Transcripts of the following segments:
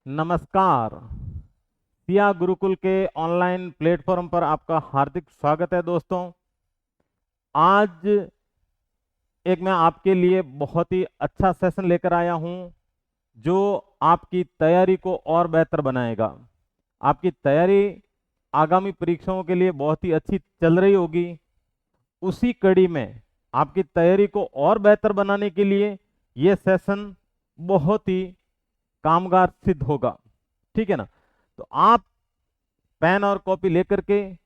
नमस्कार। सिया गुरुकुल के online platform पर आपका हार्दिक स्वागत है दोस्तों। आज एक मैं आपके लिए बहुत ही अच्छा सेशन लेकर आया हूं जो आपकी तैयारी को और बेहतर बनाएगा। आपकी तैयारी आगामी परीक्षाओं के लिए बहुत ही अच्छी चल रही होगी। उसी कड़ी में आपकी तैयारी को और बेहतर बनाने के लिए यह सेशन बहुत ही कामगार सिद्ध होगा। ठीक है ना? तो आप पेन और कॉपी लेकर के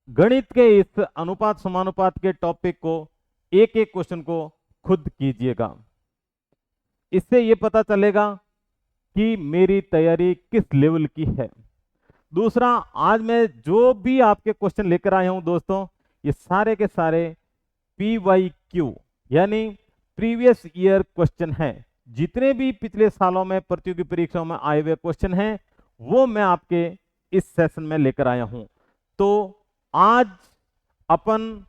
गणित के इस अनुपात समानुपात के टॉपिक को एक एक क्वेश्चन को खुद कीजिएगा। इससे यह पता चलेगा कि मेरी तैयारी किस लेवल की है। दूसरा, आज मैं जो भी आपके क्वेश्चन लेकर आया हूं दोस्तों, ये सारे के सारे PYQ यानी प्रीवियस ईयर क्वेश्चन हैं। जितने भी पिछले सालों में प्रतियोगी परीक्षाओं में आए हुए क्वेश्चन हैं वो मैं आपके इस सेशन में लेकर आया हूं। तो आज अपन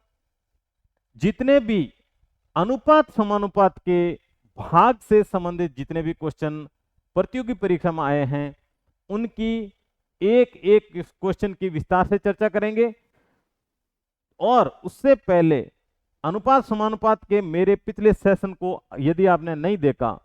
जितने भी अनुपात समानुपात के भाग से संबंधित जितने भी क्वेश्चन प्रतियोगी परीक्षा में आए हैं उनकी एक एक क्वेश्चन की विस्तार से चर्चा करेंगे। और उससे पहले अनुपात समानुपात के मेरे पिछले सेशन को यदि आपने नहीं देखा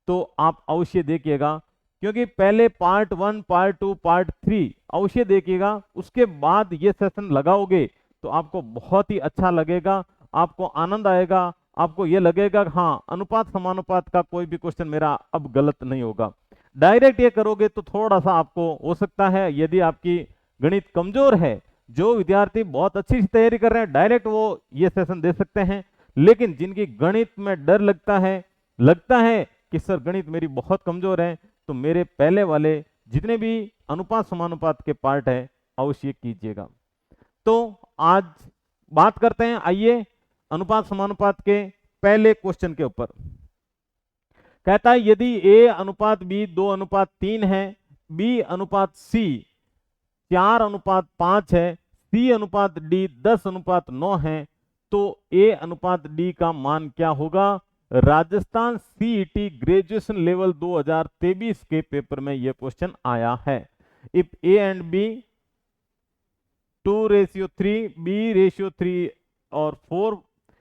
तो आप अवश्य देखिएगा, क्योंकि पहले पार्ट 1, पार्ट 2, पार्ट 3 अवश्य देखिएगा। उसके बाद ये सेशन लगाओगे तो आपको बहुत ही अच्छा लगेगा, आपको आनंद आएगा, आपको ये लगेगा कि हाँ, अनुपात समानुपात का कोई भी क्वेश्चन मेरा अब गलत नहीं होगा। डायरेक्ट ये करोगे तो थोड़ा सा आपको हो सकता है, यदि आपकी गणित कमजोर है, जो विद्यार्थी बहुत अच्छी तैयारी कर रहे हैं डायरेक्ट वो ये सेशन दे सकते हैं। लेकिन जिनकी गणित में डर लगता है कि सर गणित मेरी बहुत कमजोर है, तो मेरे पहले वाले जितने भी अनुपात समानुपात के पार्ट है अवश्य कीजिएगा। तो आज बात करते हैं, आइए अनुपात समानुपात के पहले क्वेश्चन के ऊपर। कहता है यदि A अनुपात B 2:3 है, B अनुपात C 4:5 है, C अनुपात D 10:9 है, तो A अनुपात D का मान क्या होगा? राजस्थान CET ग्रेजुएशन लेवल 2023 के पेपर में यह क्वेश्चन आया है। If A and B 2:3, B ratio 3 और 4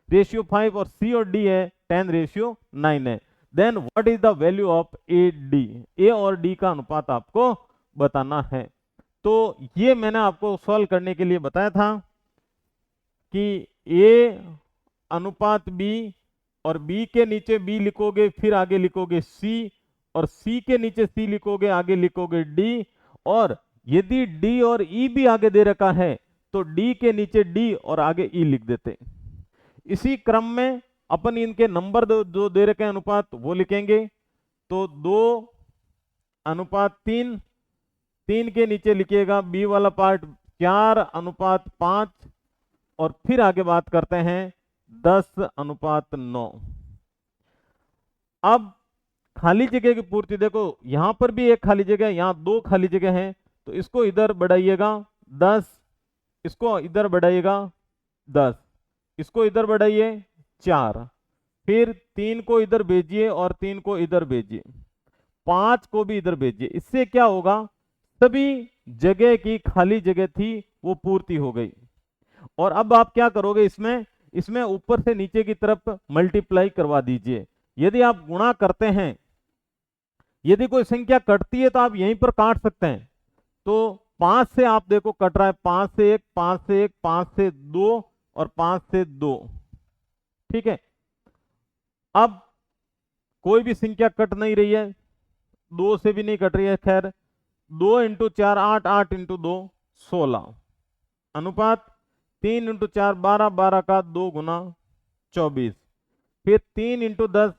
रेशियो 5 और C और D है 10:9 है, then what is the value of AD? A और D का अनुपात आपको बताना है। तो ये मैंने आपको सॉल्व करने के लिए बताया था कि A अनुपात B और B के नीचे B लिखोगे, फिर आगे लिखोगे C, और C के नीचे C लिखोगे, आगे लिखोगे D, और यदि D और E भी आगे दे रखा है तो D के नीचे D और आगे E लिख देते। इसी क्रम में अपन इनके नंबर जो दे रखे हैं अनुपात वो लिखेंगे। तो 2:3, 3 के नीचे लिखिएगा B वाला पार्ट 4:5, और फिर आगे बात करते हैं 10:9। अब खाली जगह की पूर्ति देखो, यहां पर भी एक खाली जगह, यहां 2 खाली जगह है, तो इसको इधर बढ़ाइएगा 10, इसको इधर बढ़ाइएगा 10, इसको इधर बढ़ाइए 4, फिर 3 को इधर भेजिए और 3 को इधर भेजिए, 5 को भी इधर भेजिए। इससे क्या होगा, सभी जगह की खाली जगह थी वो पूर्ति हो गई। और अब आप क्या करोगे, इसमें ऊपर से नीचे की तरफ मल्टीप्लाई करवा दीजिए। यदि आप गुणा करते हैं, यदि कोई संख्या कटती है तो आप यहीं पर काट सकते हैं। तो 5 से आप देखो कट रहा है, 5 से 1, 5 से 1, 5 से 2 और 5 से 2। ठीक है, अब कोई भी संख्या कट नहीं रही है, 2 से भी नहीं कट रही है। खैर, 2 × 4 8, 8 × 2 16, अनुपात 3 × 4 12, 12 का 2 गुना 24, फिर 3 × 10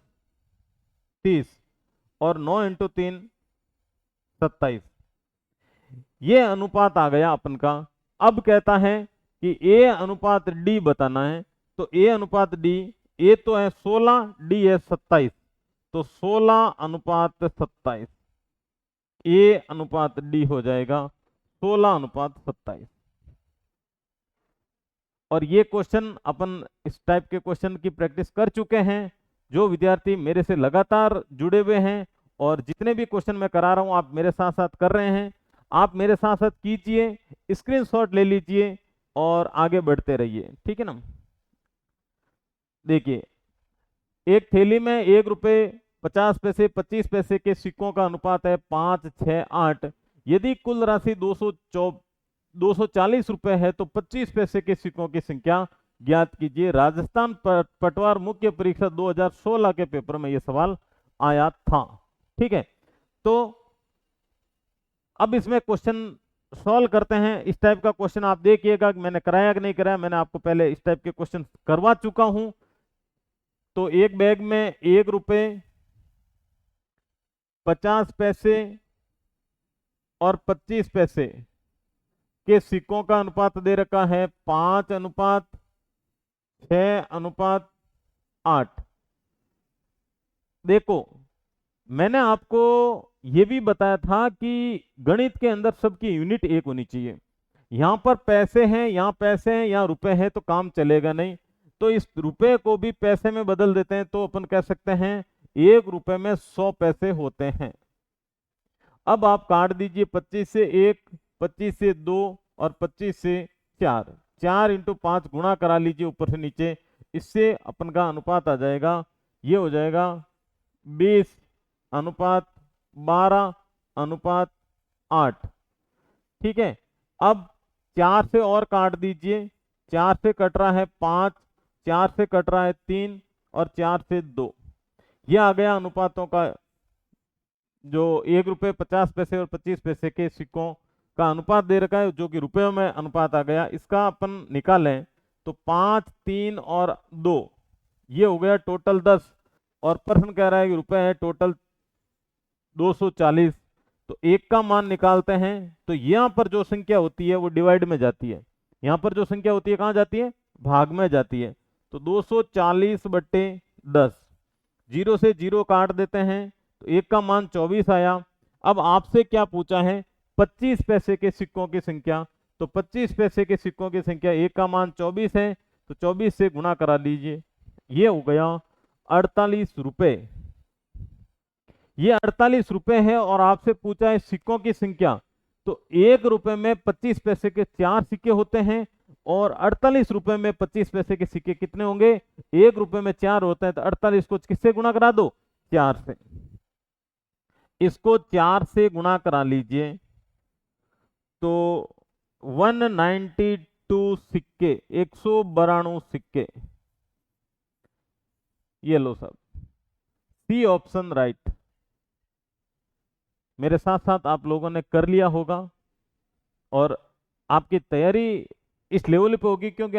30, और 9 × 3 27। ये अनुपात आ गया अपन का। अब कहता है कि A अनुपात D बताना है। तो A अनुपात D, A तो है 16, D है 27, तो 16:27। A अनुपात D हो जाएगा 16:27। और ये क्वेश्चन अपन इस टाइप के क्वेश्चन की प्रैक्टिस कर चुके हैं। जो विद्यार्थी मेरे से लगातार जुड़े हुए हैं और जितने भी क्वेश्चन मैं करा रहा हूं आप मेरे साथ साथ कर रहे हैं, आप मेरे साथ साथ कीजिए, स्क्रीनशॉट ले लीजिए और आगे बढ़ते रहिए, ठीक है ना। देखिए, एक थैली में 1 रुपये 50 पैसे 25 पैसे के सिक्कों का अनुपात है 5, 6, 8। यदि कुल राशि 240 रुपए है तो 25 पैसे के सिक्कों की संख्या ज्ञात कीजिए। राजस्थान पटवार मुख्य परीक्षा 2016 के पेपर में यह सवाल आया था, ठीक है। तो अब इसमें क्वेश्चन सॉल्व करते हैं। इस टाइप का क्वेश्चन आप देखिएगा कि मैंने कराया कि नहीं कराया, मैंने आपको पहले इस टाइप के क्वेश्चन करवा चुका हूं। तो एक बैग में 1 रुपये 50 पैसे और 25 पैसे के सिक्कों का अनुपात दे रखा है 5:6:8। देखो, मैंने आपको यह भी बताया था कि गणित के अंदर सबकी यूनिट एक होनी चाहिए। यहां पर पैसे हैं, यहां पैसे हैं, यहां रुपए हैं, तो काम चलेगा नहीं। तो इस रुपए को भी पैसे में बदल देते हैं, तो अपन कह सकते हैं 1 रुपए में 100 पैसे होते हैं। अब आप काट दीजिए 25 से 1, 25 से 2 और 25 से 4। 4 × 5 गुणा करा लीजिए ऊपर से नीचे, इससे अपन का अनुपात आ जाएगा, ये हो जाएगा 20:12:8, ठीक है। अब 4 से और काट दीजिए, 4 से कट रहा है 5, 4 से कट रहा है 3 और 4 से 2। यह आ गया अनुपातों का, जो 1 रुपये 50 पैसे और 25 पैसे के सिक्कों का अनुपात दे रखा है, जो कि रुपयों में अनुपात आ गया। इसका अपन निकालें तो 5, 3 और 2, ये हो गया टोटल 10। और प्रश्न कह रहा है कि रुपए है टोटल 240। तो एक का मान निकालते हैं, तो यहां पर जो संख्या होती है वो डिवाइड में जाती है, यहां पर जो संख्या होती है कहां जाती है, भाग में जाती है। तो 240/10, 0 से 0 काट देते हैं, तो एक का मान 24 आया। अब आपसे क्या पूछा है, 25 पैसे के सिक्कों की संख्या। तो 25 पैसे के सिक्कों की संख्या, एक का मान 24 है, तो 24 से गुणा करा लीजिए, ये हो गया 48 रुपए। ये 48 रुपए है और आपसे पूछा है सिक्कों की संख्या। तो 1 रुपए में 25 पैसे के 4 सिक्के होते हैं और 48 रुपए में 25 पैसे के सिक्के कितने होंगे, 1 रुपए में 4 होते हैं। तो 48 को किससे गुणा करा दो, 4 से। इसको 4 से गुणा करा लीजिए, तो 192 सिक्के, 192 सिक्के। ये लो सब, सी ऑप्शन राइट। मेरे साथ साथ आप लोगों ने कर लिया होगा और आपकी तैयारी इस लेवल पे होगी, क्योंकि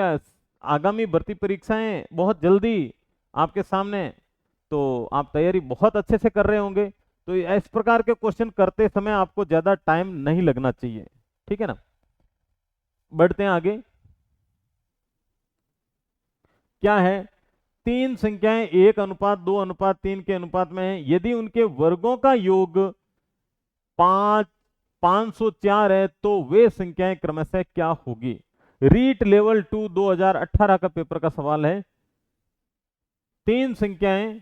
आगामी भर्ती परीक्षाएं बहुत जल्दी आपके सामने, तो आप तैयारी बहुत अच्छे से कर रहे होंगे। तो इस प्रकार के क्वेश्चन करते समय आपको ज्यादा टाइम नहीं लगना चाहिए, ठीक है ना। बढ़ते हैं आगे। क्या है, 3 संख्याएं 1:2:3 के अनुपात में है। यदि उनके वर्गों का योग 504 है तो वे संख्याएं क्रमशः क्या होगी। रीट लेवल 2 2018 का पेपर का सवाल है। 3 संख्याएं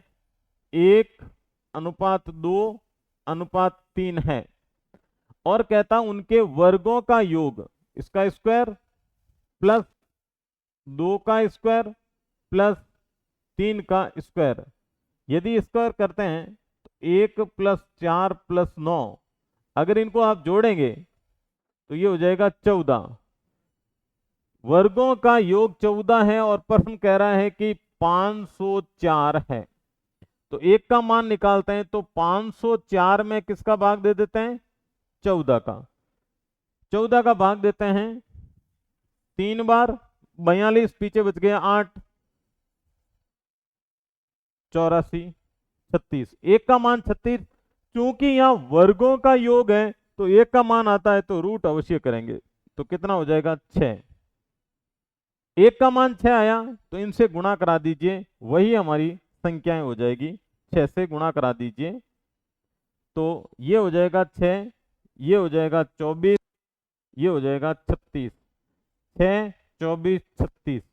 1:2:3 है और कहता उनके वर्गों का योग, इसका स्क्वायर प्लस 2 का स्क्वायर प्लस 3 का स्क्वायर। यदि स्क्वायर करते हैं तो 1 + 4 + 9, अगर इनको आप जोड़ेंगे तो ये हो जाएगा 14। वर्गों का योग 14 है और प्रश्न कह रहा है कि 504 है। तो एक का मान निकालते हैं, तो 504 में किसका भाग दे देते हैं, 14 का। 14 का भाग देते हैं 3 बार, 42, पीछे बच गया 8, 84, 36। एक का मान 36। क्योंकि यहां वर्गों का योग है तो एक का मान आता है, तो रूट अवश्य करेंगे। तो कितना हो जाएगा, 6। एक का मान 6 आया तो इनसे गुणा करा दीजिए, वही हमारी संख्याएं हो जाएगी। 6 से गुणा करा दीजिए, तो ये हो जाएगा 6, ये हो जाएगा 24, ये हो जाएगा 36। 6, 24, 36।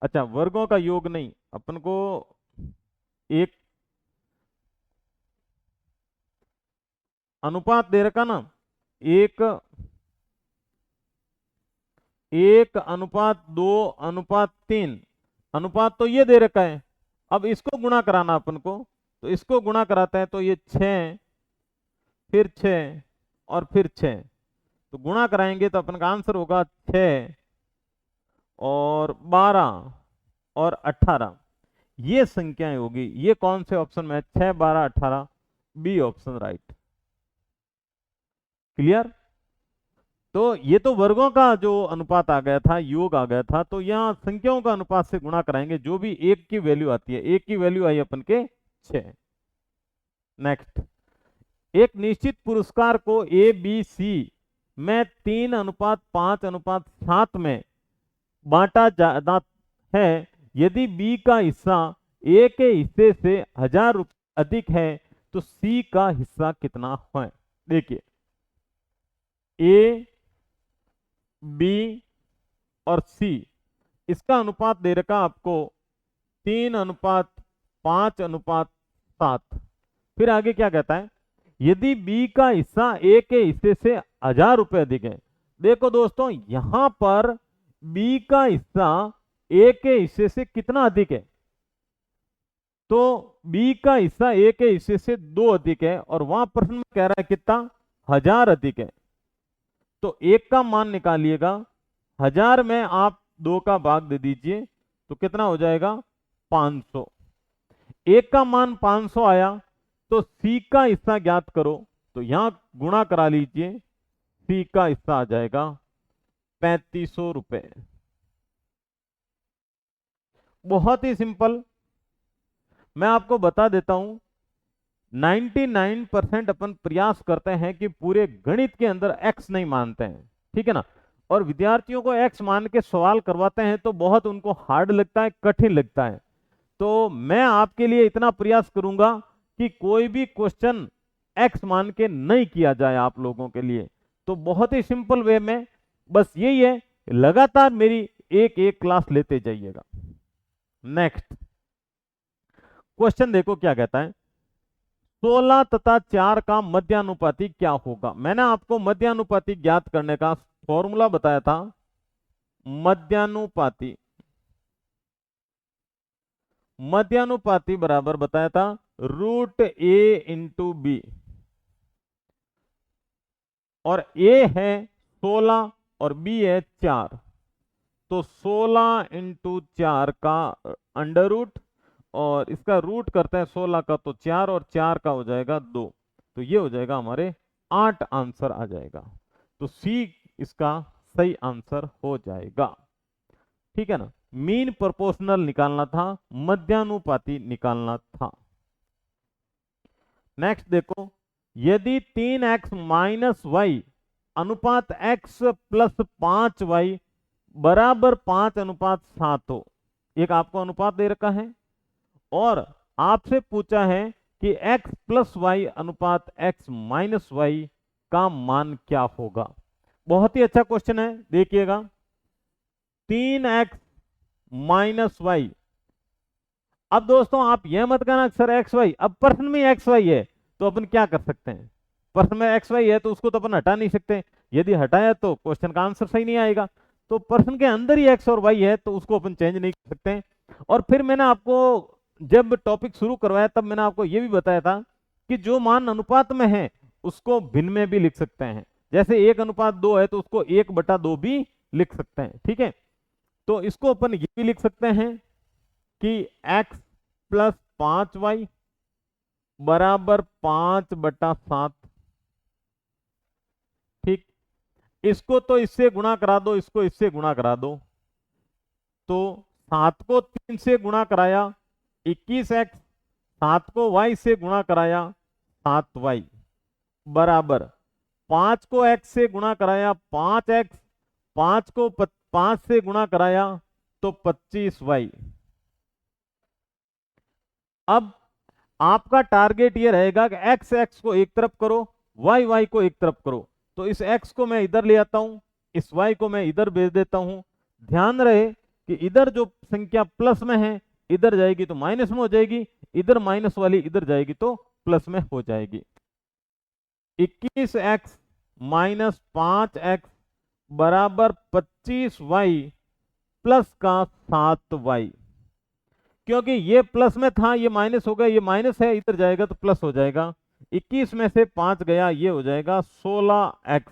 अच्छा, वर्गों का योग नहीं, अपन को एक अनुपात दे रखा ना, एक 1:2:3 अनुपात तो ये दे रखा है। अब इसको गुणा कराना अपन को, तो इसको गुणा कराते हैं तो ये 6, फिर 6 और फिर 6, तो गुणा कराएंगे तो अपन का आंसर होगा 6 और 12 और 18। ये संख्याएं होगी। ये कौन से ऑप्शन में है? 6, 12, 18, बी ऑप्शन राइट। क्लियर? तो ये तो वर्गों का जो अनुपात आ गया था, योग आ गया था, तो यहाँ संख्याओं का अनुपात से गुणा कराएंगे, जो भी एक की वैल्यू आती है। एक की वैल्यू आई अपन के 6। नेक्स्ट, एक निश्चित पुरस्कार को ए बी सी में 3:5:7 में बांटा जाना है। यदि बी का हिस्सा ए के हिस्से से 1000 रुपये अधिक है तो सी का हिस्सा कितना है? देखिए, ए, बी और सी, इसका अनुपात दे रखा आपको 3:5:7। फिर आगे क्या कहता है? यदि बी का हिस्सा ए के हिस्से से 1000 रुपये अधिक है। देखो दोस्तों, यहां पर बी का हिस्सा ए के हिस्से से कितना अधिक है? तो बी का हिस्सा ए के हिस्से से 2 अधिक है, और वहां प्रश्न में कह रहा है कितना? 1000 अधिक है। तो एक का मान निकालिएगा, 1000 में आप 2 का भाग दे दीजिए तो कितना हो जाएगा? 500। एक का मान 500 आया, तो सी का हिस्सा ज्ञात करो, तो यहां गुणा करा लीजिए, सी का हिस्सा आ जाएगा 3500 रुपए। बहुत ही सिंपल। मैं आपको बता देता हूं, 99% अपन प्रयास करते हैं कि पूरे गणित के अंदर एक्स नहीं मानते हैं, ठीक है ना। और विद्यार्थियों को एक्स मान के सवाल करवाते हैं तो बहुत उनको हार्ड लगता है, कठिन लगता है। तो मैं आपके लिए इतना प्रयास करूंगा कि कोई भी क्वेश्चन एक्स मान के नहीं किया जाए आप लोगों के लिए। तो बहुत ही सिंपल वे में बस यही है, लगातार मेरी एक एक क्लास लेते जाइएगा। नेक्स्ट क्वेश्चन देखो क्या कहता है। 16 तथा 4 का मध्यानुपाती क्या होगा? मैंने आपको मध्यानुपाती ज्ञात करने का फॉर्मूला बताया था। मध्यानुपाती बराबर बताया था √a/b, और a है 16 और b है 4, तो 16 × 4 का अंडर रूट, और इसका रूट करते हैं 16 का तो 4, और 4 का हो जाएगा 2, तो ये हो जाएगा हमारे 8 आंसर आ जाएगा। तो सी इसका सही आंसर हो जाएगा, ठीक है ना। मीन प्रोपोर्शनल निकालना था, मध्यानुपाती निकालना था। नेक्स्ट देखो, यदि 3x - y अनुपात x + 5y बराबर 5:7 हो। एक आपको अनुपात दे रखा है और आपसे पूछा है कि x + y अनुपात x - y का मान क्या होगा। बहुत ही अच्छा क्वेश्चन है, देखिएगा। 3x - y, अब दोस्तों आप यह मत कहना सर एक्स वाई, अब प्रश्न में एक्स वाई है तो अपन क्या कर सकते हैं? प्रश्न में एक्स वाई है तो उसको तो अपन हटा नहीं सकते। यदि हटाया तो क्वेश्चन का आंसर सही नहीं आएगा। तो प्रश्न के अंदर ही एक्स और वाई है तो उसको अपन चेंज नहीं कर सकते। और फिर मैंने आपको जब टॉपिक शुरू करवाया तब मैंने आपको यह भी बताया था कि जो मान अनुपात में है उसको भिन्न में भी लिख सकते हैं। जैसे 1:2 है तो उसको 1/2 भी लिख सकते हैं, ठीक है। तो इसको अपन ये भी लिख सकते हैं कि x + 5y बराबर 5/7, ठीक। इसको तो इससे गुणा करा दो, इसको इससे गुणा करा दो, तो 7 को 3 से गुणा कराया 21x, 7 को y से गुणा कराया 7y बराबर 5 को x से गुणा कराया 5x, 5 को 5 से गुणा कराया तो 25y। अब आपका टारगेट ये रहेगा कि एक्स एक्स को एक तरफ करो, वाई वाई को एक तरफ करो। तो इस एक्स को मैं इधर ले आता हूं, इस वाई को मैं इधर भेज देता हूं। ध्यान रहे कि इधर जो संख्या प्लस में है इधर जाएगी तो माइनस में हो जाएगी, इधर माइनस वाली इधर जाएगी तो प्लस में हो जाएगी। 21x माइनस 5x बराबर 25y प्लस का 7y। क्योंकि ये प्लस में था ये माइनस हो गया, ये माइनस है इधर जाएगा तो प्लस हो जाएगा। 21 में से 5 गया, ये हो जाएगा 16x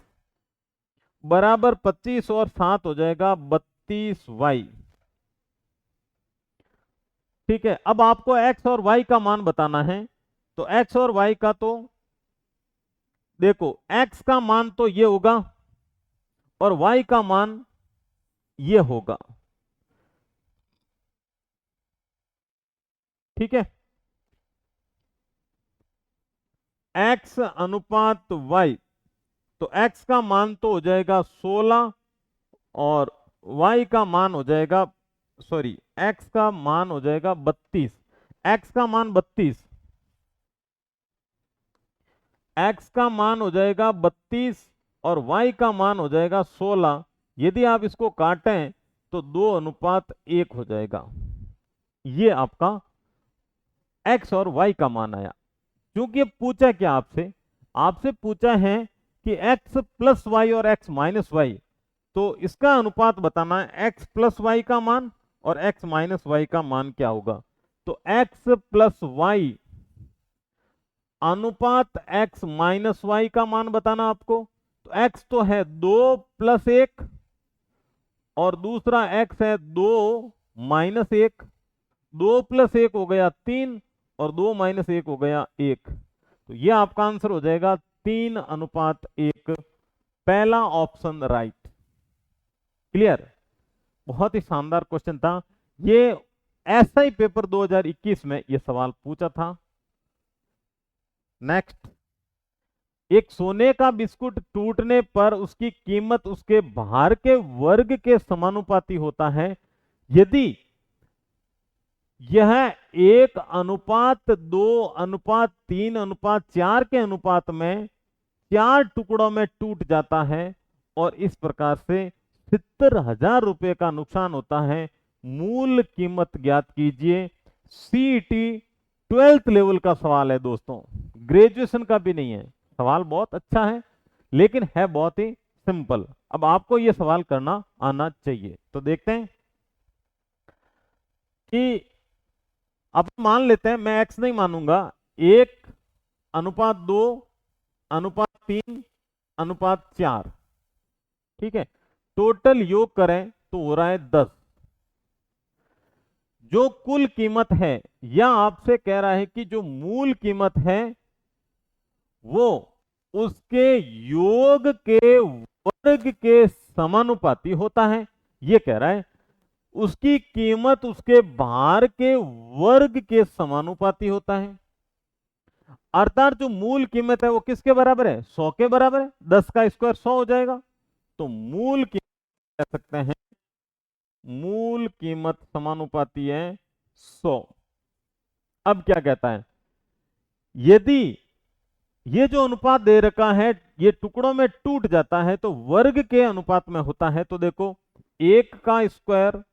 बराबर 25 और 7 हो जाएगा 32y। ठीक है, अब आपको x और y का मान बताना है। तो x और y का तो देखो, x का मान तो ये होगा और y का मान ये होगा। ठीक है, x अनुपात y, तो x का मान तो हो जाएगा 16 और y का मान हो जाएगा, सॉरी x का मान हो जाएगा 32। x का मान 32, x का मान हो जाएगा 32 और y का मान हो जाएगा 16। यदि आप इसको काटें तो 2:1 हो जाएगा। ये आपका x और y का मान आया। क्योंकि ये पूछा क्या आपसे, आपसे पूछा है कि x प्लस वाई और x माइनस वाई, तो इसका अनुपात बताना है x प्लस वाई का मान और x माइनस वाई का मान क्या होगा। तो x प्लस वाई अनुपात x माइनस वाई का मान बताना आपको। तो x तो है 2 प्लस 1 और दूसरा x है 2 माइनस 1। 2 प्लस 1 हो गया 3 और 2 माइनस 1 हो गया 1। तो ये आपका आंसर हो जाएगा 3:1। पहला ऑप्शन राइट। क्लियर, बहुत ही शानदार क्वेश्चन था ये। ऐसा ही पेपर 2021 में ये सवाल पूछा था। नेक्स्ट, एक सोने का बिस्कुट टूटने पर उसकी कीमत उसके भार के वर्ग के समानुपाती होता है यदि यह 1:2:3:4 के अनुपात में 4 टुकड़ों में टूट जाता है और इस प्रकार से 70,000 रुपए का नुकसान होता है। मूल कीमत ज्ञात कीजिए। सीईटी 12th लेवल का सवाल है दोस्तों, ग्रेजुएशन का भी नहीं है। सवाल बहुत अच्छा है लेकिन है बहुत ही सिंपल। अब आपको यह सवाल करना आना चाहिए। तो देखते हैं कि अब मान लेते हैं, मैं x नहीं मानूंगा, 1:2:3:4। ठीक है, टोटल योग करें तो हो रहा है 10। जो कुल कीमत है, या आपसे कह रहा है कि जो मूल कीमत है वो उसके योग के वर्ग के समानुपाती होता है। ये कह रहा है उसकी कीमत उसके भार के वर्ग के समानुपाती होता है। अर्थात जो मूल कीमत है वो किसके बराबर है, 100 के बराबर है। 10 का स्क्वायर 100 हो जाएगा। तो मूल कीमत कह सकते हैं, मूल कीमत समानुपाती है 100। अब क्या कहता है, यदि ये जो अनुपात दे रखा है ये टुकड़ों में टूट जाता है तो वर्ग के अनुपात में होता है। तो देखो, 1 का स्क्वायर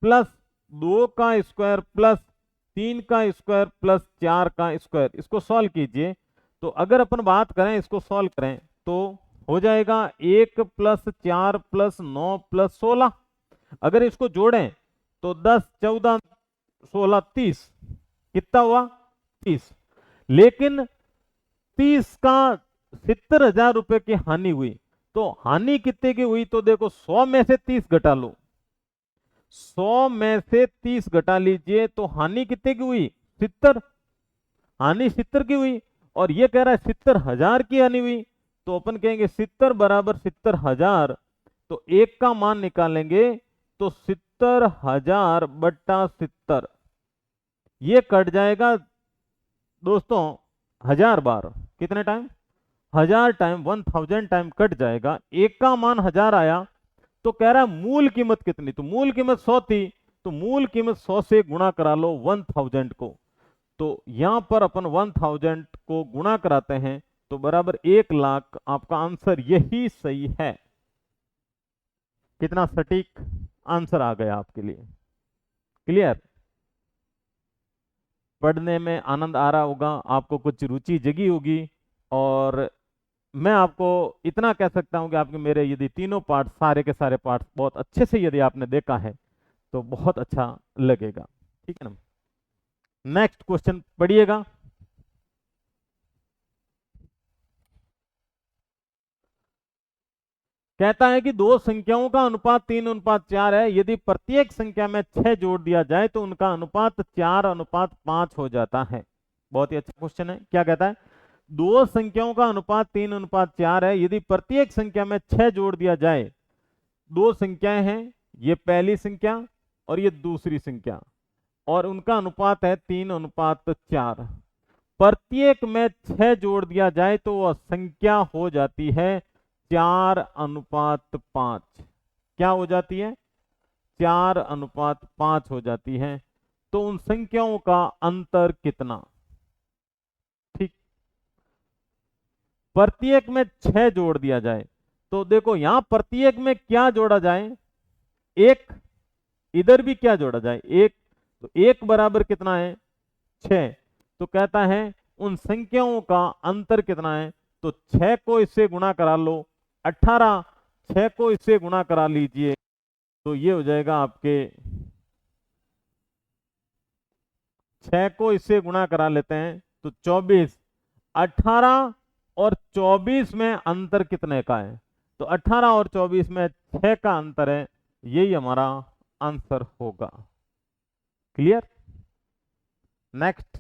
प्लस 2 का स्क्वायर प्लस 3 का स्क्वायर प्लस 4 का स्क्वायर, इसको सॉल्व कीजिए। तो अगर अपन बात करें, इसको सॉल्व करें तो हो जाएगा 1 प्लस 4 प्लस 9 प्लस 16। अगर इसको जोड़ें तो 10 14 16 30, कितना हुआ 30। लेकिन 30 का 70,000 रुपए की हानि हुई। तो हानि कितने की हुई, तो देखो 100 में से 30 घटा लो, 100 में से 30 घटा लीजिए तो हानि कितने की हुई, 70। हानि 70 की हुई और ये कह रहा है 70,000 की हानि हुई। तो अपन कहेंगे 70 बराबर 70,000। तो 1 का मान निकालेंगे तो 70,000 बट्टा 70, ये कट जाएगा दोस्तों 1000 बार। कितने टाइम, 1000 टाइम, 1000 टाइम कट जाएगा। 1 का मान 1000 आया। तो कह रहा है मूल कीमत कितनी, तो मूल कीमत 100 थी, तो मूल कीमत 100 से गुणा करा लो 1000 को। तो यहां पर अपन 1000 को गुणा कराते हैं तो बराबर 1 लाख। आपका आंसर यही सही है। कितना सटीक, आंसर आ गया आपके लिए। क्लियर? पढ़ने में आनंद आ रहा होगा, आपको कुछ रुचि जगी होगी। और मैं आपको इतना कह सकता हूं कि आपके मेरे यदि तीनों पार्ट, सारे के सारे पार्ट बहुत अच्छे से यदि आपने देखा है तो बहुत अच्छा लगेगा। ठीक है ना? नेक्स्ट क्वेश्चन पढ़िएगा। कहता है कि दो संख्याओं का अनुपात 3:4 है, यदि प्रत्येक संख्या में 6 जोड़ दिया जाए तो उनका अनुपात 4:5 हो जाता है। बहुत ही अच्छा क्वेश्चन है। क्या कहता है? दो संख्याओं का अनुपात 3:4 है, यदि प्रत्येक संख्या में 6 जोड़ दिया जाए। दो संख्याएं हैं, ये पहली संख्या और ये दूसरी संख्या, और उनका अनुपात है 3:4। प्रत्येक में 6 जोड़ दिया जाए तो वह संख्या हो जाती है 4:5। क्या हो जाती है? 4:5 हो जाती है। तो उन संख्याओं का अंतर कितना? ठीक, प्रत्येक में 6 जोड़ दिया जाए तो देखो यहां प्रत्येक में क्या जोड़ा जाए? एक। इधर भी क्या जोड़ा जाए? एक। तो एक बराबर कितना है? 6। तो कहता है उन संख्याओं का अंतर कितना है? तो 6 को इससे गुणा करा लो, 18। 6 को इससे गुणा करा लीजिए तो ये हो जाएगा आपके, 6 को इससे गुणा करा लेते हैं तो 24। 18 और 24 में अंतर कितने का है? तो 18 और 24 में 6 का अंतर है। यही हमारा आंसर होगा। क्लियर? नेक्स्ट।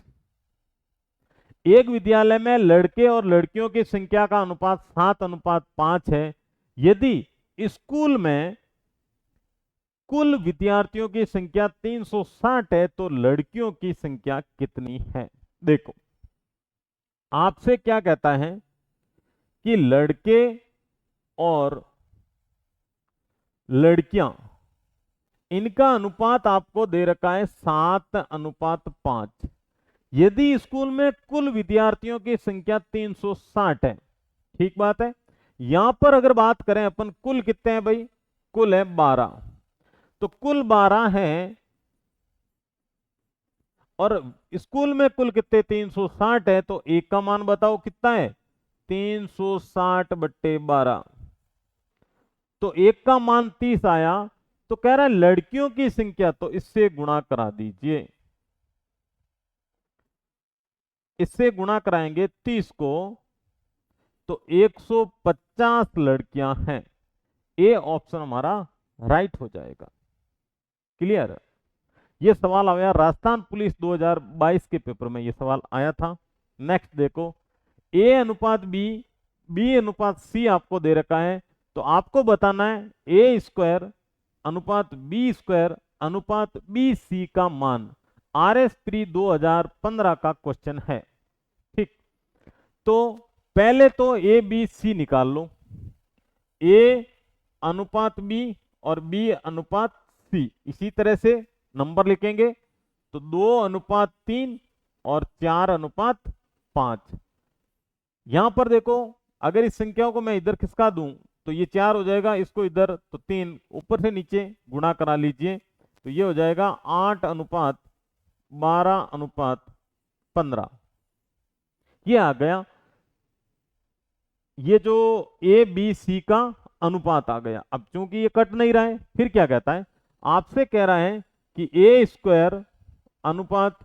एक विद्यालय में लड़के और लड़कियों की संख्या का अनुपात 7:5 है, यदि स्कूल में कुल विद्यार्थियों की संख्या 360 है तो लड़कियों की संख्या कितनी है? देखो, आपसे क्या कहता है कि लड़के और लड़कियां, इनका अनुपात आपको दे रखा है 7:5। यदि स्कूल में कुल विद्यार्थियों की संख्या 360 है, ठीक बात है। यहां पर अगर बात करें अपन, कुल कितने हैं भाई? कुल है 12। तो कुल 12 है और स्कूल में कुल कितने? 360 है। तो एक का मान बताओ कितना है? 360/12। तो एक का मान 30 आया। तो कह रहा है लड़कियों की संख्या, तो इससे गुणा करा दीजिए। इससे गुणा कराएंगे 30 को तो 150 लड़कियां हैं। ए ऑप्शन हमारा राइट हो जाएगा। क्लियर? ये सवाल आया राजस्थान पुलिस 2022 के पेपर में, ये सवाल आया था। नेक्स्ट देखो, ए अनुपात बी, बी अनुपात सी आपको दे रखा है। तो आपको बताना है ए स्क्वायर अनुपात बी स्क्वायर अनुपात बी सी का मान। आर एस प्री 2015 का क्वेश्चन है। ठीक, तो पहले तो ए बी सी निकाल लो। ए अनुपात बी और बी अनुपात सी, इसी तरह से नंबर लिखेंगे तो 2:3 और 4:5। यहां पर देखो, अगर इस संख्याओं को मैं इधर खिसका दूं तो ये 4 हो जाएगा, इसको इधर तो 3, ऊपर से नीचे गुणा करा लीजिए तो ये हो जाएगा 8:12:15। ये आ गया, ये जो ए बी सी का अनुपात आ गया। अब चूंकि ये कट नहीं रहा है, फिर क्या कहता है? आपसे कह रहा है कि ए स्क्वायर अनुपात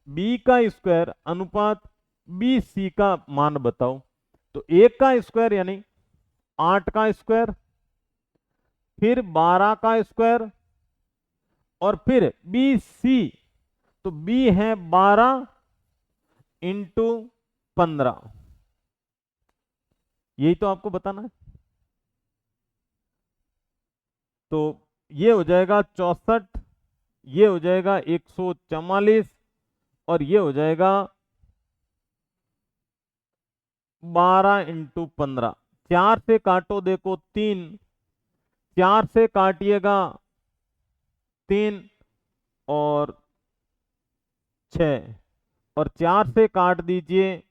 बी का स्क्वायर अनुपात बी सी का मान बताओ। तो एक का स्क्वायर यानी 8 का स्क्वायर, फिर 12 का स्क्वायर, और फिर बी सी, तो बी है 12 इंटू 15। यही तो आपको बताना है। तो ये हो जाएगा 64, ये हो जाएगा 144, और ये हो जाएगा 12 × 15। 4 से काटो, देखो 3, 4 से काटिएगा 3 और 6, और 4 से काट दीजिए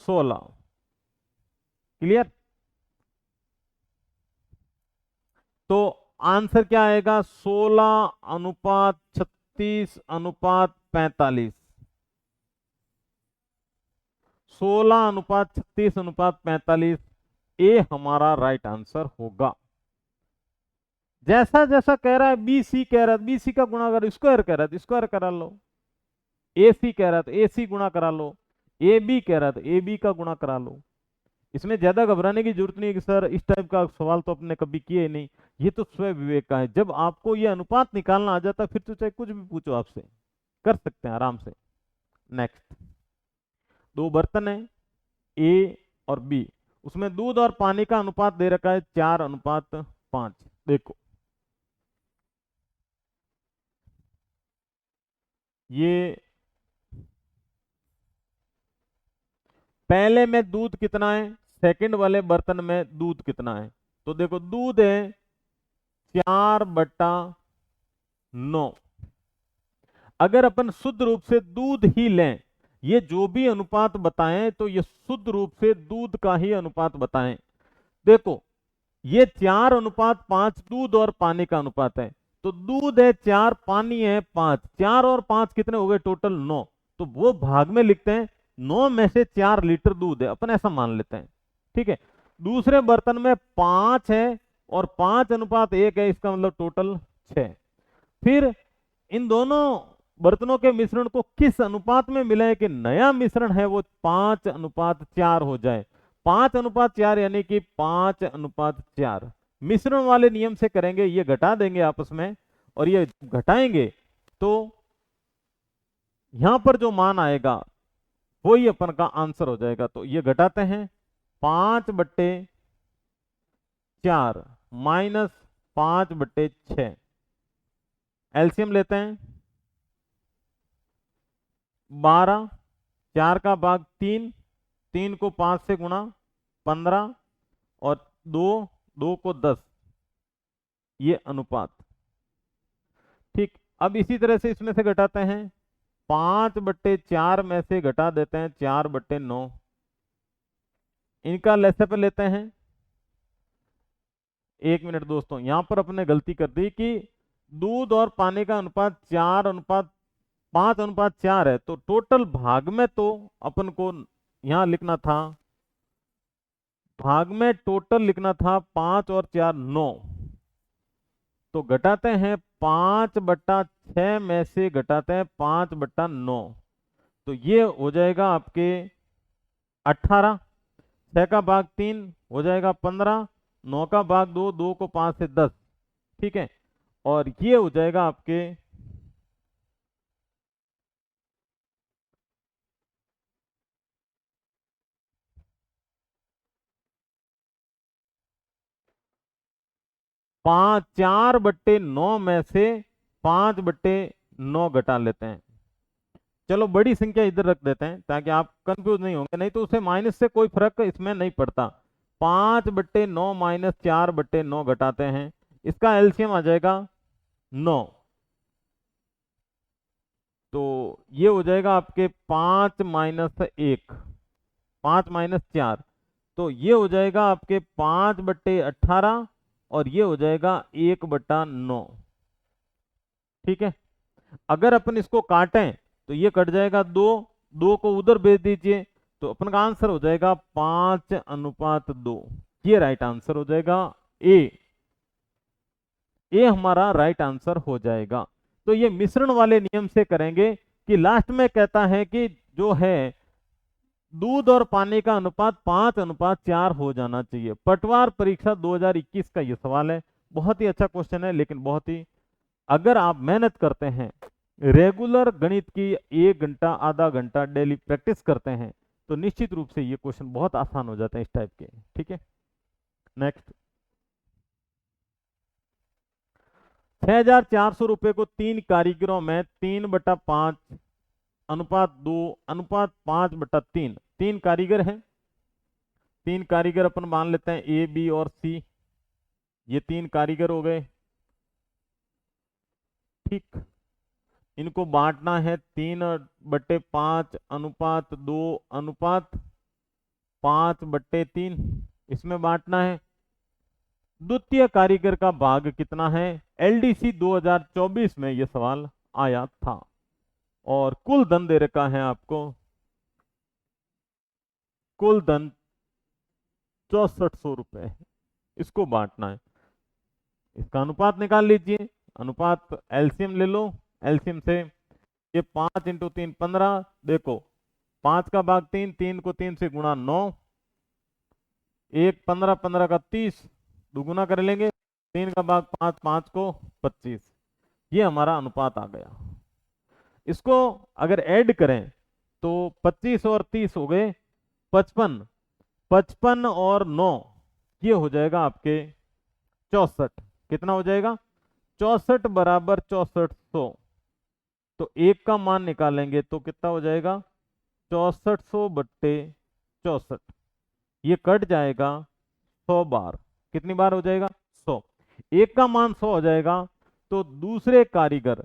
16। क्लियर? तो आंसर क्या आएगा? 16:36:45। 16:36:45 ए हमारा राइट आंसर होगा। जैसा जैसा कह रहा है, बी सी कह रहा है, बी सी का गुणा कर, स्क्वायर कह रहा है तो स्क्वायर करा लो, ए सी कह रहा है तो ए सी गुणा करा लो, ए बी कह रहा है तो ए बी का गुणा करा लो। इसमें ज्यादा घबराने की जरूरत नहीं है कि सर इस टाइप का सवाल तो अपने कभी किए ही नहीं। ये तो स्वयं विवेक का है। जब आपको ये अनुपात निकालना आ जाता है फिर तो चाहे कुछ भी पूछो आपसे, कर सकते हैं आराम से। नेक्स्ट, दो बर्तन है ए और बी, उसमें दूध और पानी का अनुपात दे रखा है 4:5। देखो ये पहले में दूध कितना है, सेकंड वाले बर्तन में दूध कितना है। तो देखो दूध है 4/9। अगर अपन शुद्ध रूप से दूध ही लें, ये जो भी अनुपात बताएं तो ये शुद्ध रूप से दूध का ही अनुपात बताएं। देखो ये 4:5 दूध और पानी का अनुपात है। तो दूध है 4, पानी है 5, 4 और 5 कितने हो गए टोटल 9। तो वो भाग में लिखते हैं 9 में से 4 लीटर दूध है, अपन ऐसा मान लेते हैं। ठीक है, दूसरे बर्तन में 5 है और 5:1 है, इसका मतलब टोटल 6। फिर इन दोनों बर्तनों के मिश्रण को किस अनुपात में मिलाएं कि नया मिश्रण है वो 5:4 हो जाए। 5:4 यानी कि 5:4 मिश्रण वाले नियम से करेंगे, ये घटा देंगे आपस में, और ये घटाएंगे तो यहां पर जो मान आएगा वही अपन का आंसर हो जाएगा। तो ये घटाते हैं 5/4 माइनस 5/6, एलसीएम लेते हैं 12, 4 का भाग 3, 3 को 5 से गुणा 15 और 2 को 10, ये अनुपात। ठीक, अब इसी तरह से इसमें से घटाते हैं 5/4 में से घटा देते हैं 4/9, इनका लेसे पे लेते हैं। एक मिनट दोस्तों, यहां पर अपने गलती कर दी कि दूध और पानी का अनुपात 5:4 है, तो टोटल भाग में तो अपन को यहां लिखना था, भाग में टोटल लिखना था 5 और 4 9। तो घटाते हैं 5/6 में से घटाते हैं 5/9, तो ये हो जाएगा आपके 18, 6 का भाग 3 हो जाएगा 15, 9 का भाग 2, 2 को 5 से 10। ठीक है, और ये हो जाएगा आपके 4/9 में से 5/9 घटा लेते हैं। चलो बड़ी संख्या इधर रख देते हैं ताकि आप कंफ्यूज नहीं होंगे, नहीं तो उसे माइनस से कोई फर्क इसमें नहीं पड़ता। 5/9 माइनस 4/9 घटाते हैं, इसका एलसीएम आ जाएगा 9। तो ये हो जाएगा आपके 5-1, 5-4, तो ये हो जाएगा आपके 5/18 और ये हो जाएगा 1/9। ठीक है, अगर अपन इसको काटें तो ये कट जाएगा 2, 2 को उधर भेज दीजिए, तो अपन का आंसर हो जाएगा 5:2। ये राइट आंसर हो जाएगा ए, ये हमारा राइट आंसर हो जाएगा। तो ये मिश्रण वाले नियम से करेंगे कि लास्ट में कहता है कि जो है दूध और पानी का अनुपात 5:4 हो जाना चाहिए। पटवार परीक्षा 2021 का ये सवाल है। बहुत ही अच्छा क्वेश्चन है, लेकिन बहुत ही, अगर आप मेहनत करते हैं, रेगुलर गणित की 1 घंटा आधा घंटा डेली प्रैक्टिस करते हैं, तो निश्चित रूप से ये क्वेश्चन बहुत आसान हो जाते हैं इस टाइप के। ठीक है, नेक्स्ट, 6,400 रुपए को 3 कारीगरों में 3/5 अनुपात 2 अनुपात 5/3, 3 कारीगर हैं। 3 कारीगर अपन मान लेते हैं ए बी और सी, ये 3 कारीगर हो गए। ठीक, इनको बांटना है 3/5 अनुपात 2 अनुपात 5/3, इसमें बांटना है। द्वितीय कारीगर का भाग कितना है? एलडीसी 2024 में यह सवाल आया था। और कुल धन दे रखा है आपको, कुल धन 6400 रुपए है, इसको बांटना है। इसका अनुपात निकाल लीजिए, अनुपात एलसीएम ले लो, एलसीएम से ये 5 इंटू 3 15, देखो 5 का भाग 3, 3 को 3 से गुणा 9, 1 15, 15 का 30, दुगुना कर लेंगे, 3 का भाग 5, 5 को 25, ये हमारा अनुपात आ गया। इसको अगर ऐड करें तो 25 और 30 हो गए 55, 55 और 9 ये हो जाएगा आपके 64। कितना हो जाएगा? 64 बराबर 6400। तो एक का मान निकालेंगे तो कितना हो जाएगा? 6400 बट्टे 64, ये कट जाएगा 100 बार। कितनी बार हो जाएगा? 100। एक का मान 100 हो जाएगा, तो दूसरे कारीगर,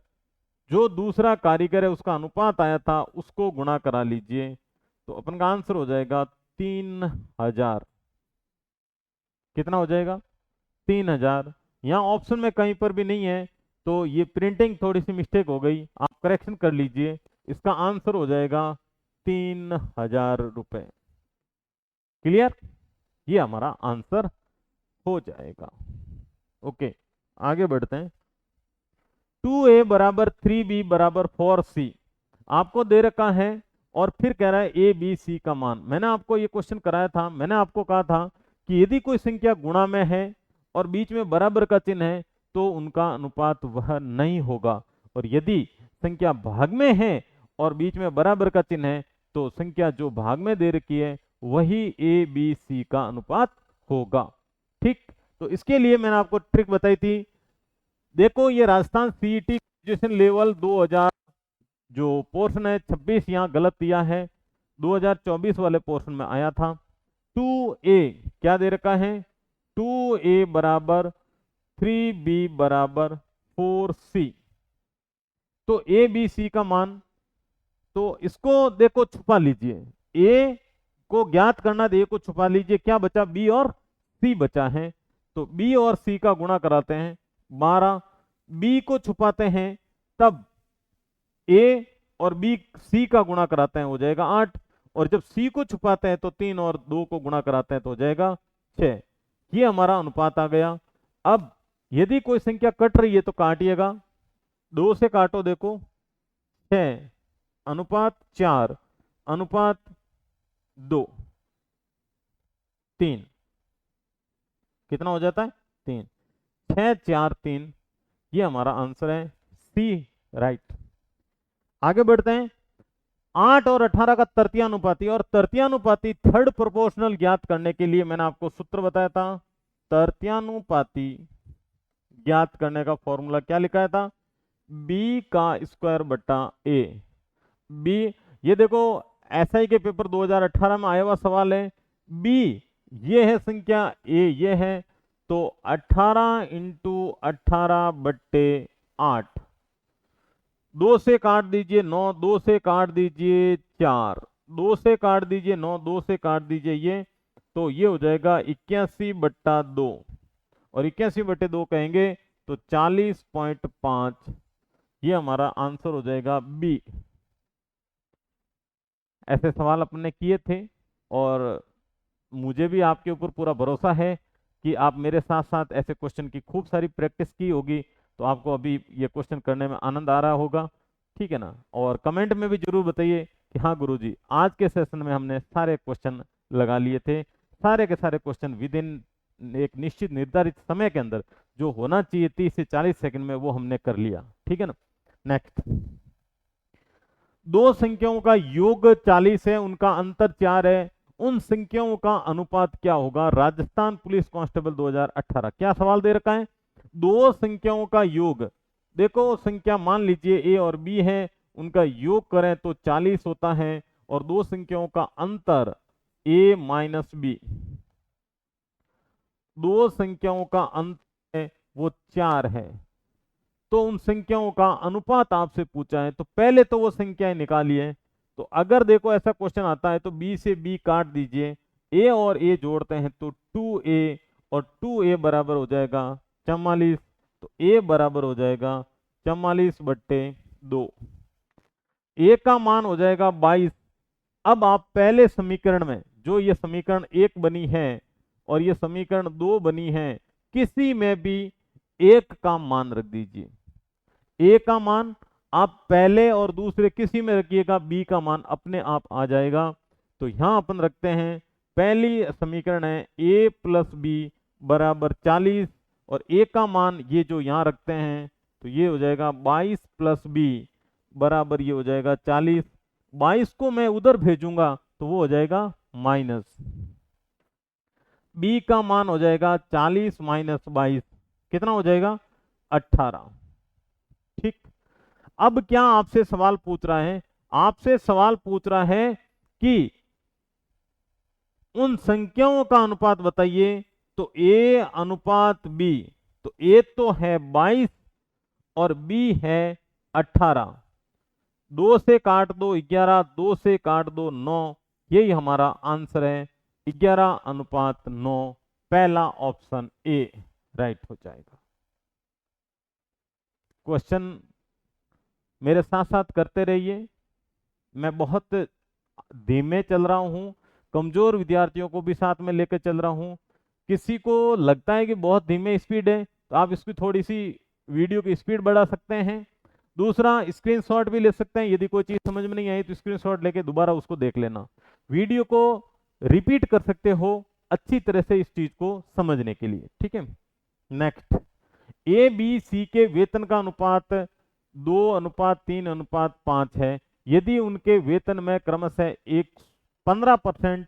जो दूसरा कारीगर है उसका अनुपात आया था उसको गुणा करा लीजिए, तो अपन का आंसर हो जाएगा 3000। कितना हो जाएगा? 3000। यहाँ ऑप्शन में कहीं पर भी नहीं है, तो ये प्रिंटिंग थोड़ी सी मिस्टेक हो गई, आप करेक्शन कर लीजिए। इसका आंसर हो जाएगा 3000 रुपए। क्लियर? ये हमारा आंसर हो जाएगा। ओके, आगे बढ़ते हैं। 2a बराबर 3b बराबर 4c आपको दे रखा है, और फिर कह रहा है ए बी सी का मान। मैंने आपको ये क्वेश्चन कराया था, मैंने आपको कहा था कि यदि कोई संख्या गुणा में है और बीच में बराबर का चिन्ह है तो उनका अनुपात वह नहीं होगा, और यदि संख्या भाग में है और बीच में बराबर का चिन्ह है तो संख्या जो भाग में दे रखी है वही ए बी सी का अनुपात होगा। ठीक, तो इसके लिए मैंने आपको ट्रिक बताई थी। देखो ये राजस्थान सीईटी ग्रेजुएशन लेवल 2000 जो पोर्शन है 26 यहाँ गलत दिया है, 2024 वाले पोर्शन में आया था। 2a क्या दे रखा है? 2a बराबर 3b बराबर 4c। तो a b c का मान, तो इसको देखो छुपा लीजिए, a को ज्ञात करना, a को छुपा लीजिए, क्या बचा? b और c बचा है, तो b और c का गुणा कराते हैं 12, b को छुपाते हैं तब a और b c का गुणा कराते हैं हो जाएगा 8, और जब c को छुपाते हैं तो 3 और 2 को गुणा कराते हैं तो हो जाएगा 6। ये हमारा अनुपात आ गया। अब यदि कोई संख्या कट रही है तो काटिएगा, 2 से काटो, देखो 6 अनुपात 4 अनुपात 2 3, कितना हो जाता है? 3, 6 4 3, ये हमारा आंसर है सी, राइट। आगे बढ़ते हैं। 8 और 18 का तृतीयानुपाती, और तृतीयानुपाती थर्ड प्रोपोर्शनल ज्ञात करने के लिए मैंने आपको सूत्र बताया था। तृतीयानुपाती ज्ञात करने का फॉर्मूला क्या लिखा था? b का स्क्वायर बटा a। b, ये देखो एसआई के पेपर 2018 में आया हुआ सवाल है। b ये है संख्या, a ये है, तो 18 इंटू 18 बट्टे 8, 2 से काट दीजिए 9, 2 से काट दीजिए 4, 2 से काट दीजिए 9, 2 से काट दीजिए ये, तो ये हो जाएगा 81 बट्टा 2, और 81 बट्टे 2 कहेंगे तो 40.5, ये हमारा आंसर हो जाएगा बी। ऐसे सवाल अपन ने किए थे, और मुझे भी आपके ऊपर पूरा भरोसा है कि आप मेरे साथ साथ ऐसे क्वेश्चन की खूब सारी प्रैक्टिस की होगी, तो आपको अभी ये क्वेश्चन करने में आनंद आ रहा होगा। ठीक है ना? और कमेंट में भी जरूर बताइए कि हाँ गुरुजी, आज के सेशन में हमने सारे क्वेश्चन लगा लिए थे, सारे के सारे क्वेश्चन विद इन एक निश्चित निर्धारित समय के अंदर जो होना चाहिए 30 से 40 सेकंड में वो हमने कर लिया। ठीक है ना? नेक्स्ट, दो संख्याओं का योग 40 है, उनका अंतर 4 है, उन संख्याओं का अनुपात क्या होगा? Rajasthan police constable 2018। क्या सवाल दे रखा है? दो संख्याओं का योग, देखो संख्या मान लीजिए a और b है, उनका योग करें तो 40 होता है, और दो संख्याओं का अंतर a माइनस बी, दो संख्याओं का अंतर है वो 4 है, तो उन संख्याओं का अनुपात आपसे पूछा है, तो पहले तो वो संख्याएं निकालिए। तो अगर देखो ऐसा क्वेश्चन आता है तो b से b काट दीजिए, a और a जोड़ते हैं तो 2a, और 2a बराबर हो जाएगा 44, तो a बराबर हो जाएगा 44/2। a का मान हो जाएगा 22। अब आप पहले समीकरण में जो ये समीकरण 1 बनी है और ये समीकरण 2 बनी है, किसी में भी एक का मान रख दीजिए। ए का मान आप पहले और दूसरे किसी में रखिएगा, बी का मान अपने आप आ जाएगा। तो यहां अपन रखते हैं, पहली समीकरण है a प्लस बी बराबर 40, और a का मान ये जो यहां रखते हैं तो ये हो जाएगा 22 प्लस बी बराबर ये हो जाएगा 40। 22 को मैं उधर भेजूंगा तो वो हो जाएगा माइनस, बी का मान हो जाएगा 40 माइनस 22, कितना हो जाएगा 18। ठीक। अब क्या आपसे सवाल पूछ रहा है, आपसे सवाल पूछ रहा है कि उन संख्याओं का अनुपात बताइए। तो ए अनुपात बी, तो ए तो है 22 और बी है 18। 2 से काट दो 11, 2 से काट दो 9, यही हमारा आंसर है 11:9। पहला ऑप्शन ए राइट हो जाएगा। क्वेश्चन मेरे साथ साथ करते रहिए, मैं बहुत धीमे चल रहा हूं, कमजोर विद्यार्थियों को भी साथ में लेकर चल रहा हूं। किसी को लगता है कि बहुत धीमे स्पीड है तो आप इसकी थोड़ी सी वीडियो की स्पीड बढ़ा सकते हैं। दूसरा, स्क्रीनशॉट भी ले सकते हैं, यदि कोई चीज समझ में नहीं आई तो स्क्रीनशॉट लेके दोबारा उसको देख लेना। वीडियो को रिपीट कर सकते हो अच्छी तरह से इस चीज को समझने के लिए। ठीक है। नेक्स्ट, ए बी सी के वेतन का अनुपात 2:3:5 है। यदि उनके वेतन में क्रमशः 15%,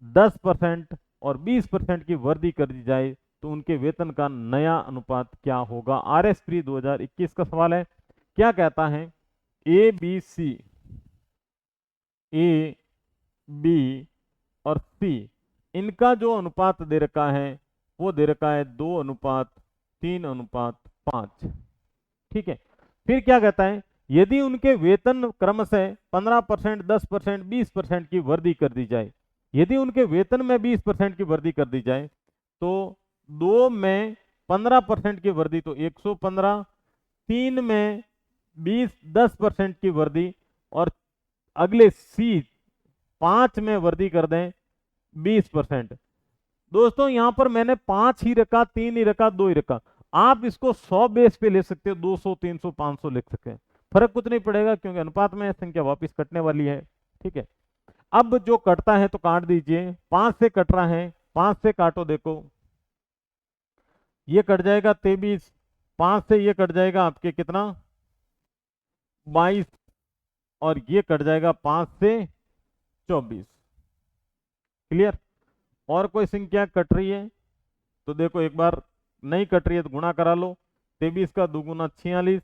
10% और 20% की वृद्धि कर दी जाए तो उनके वेतन का नया अनुपात क्या होगा। आरएस प्री 2021 का सवाल है। क्या कहता है, A B C, A B और सी, इनका जो अनुपात दे रखा है वो दे रखा है 2:3:5। ठीक है। फिर क्या कहता है, यदि उनके वेतन क्रमशः 15%, 10%, 20% की वृद्धि कर दी जाए, यदि उनके वेतन में 20% की वृद्धि कर दी जाए तो 2 में 15% की वृद्धि तो 115, 3 में 10% की वृद्धि, और अगले सी 5 में वृद्धि कर दें 20%। दोस्तों यहां पर मैंने 5 ही रखा, 3 ही रखा, 2 ही रखा। आप इसको 100 बेस पे ले सकते हो, 200, 300, 500 लिख सकते हैं, फर्क कुछ नहीं पड़ेगा क्योंकि अनुपात में संख्या वापस कटने वाली है। ठीक है। अब जो कटता है तो काट दीजिए। 5 से कट रहा है, 5 से काटो, देखो ये कट जाएगा 23, 5 से ये कट जाएगा आपके कितना 22, और ये कट जाएगा 5 से 24। क्लियर। और कोई संख्या कट रही है तो देखो, एक बार नहीं कट रही है तो गुणा करा लो। 23 का 2 गुना 46,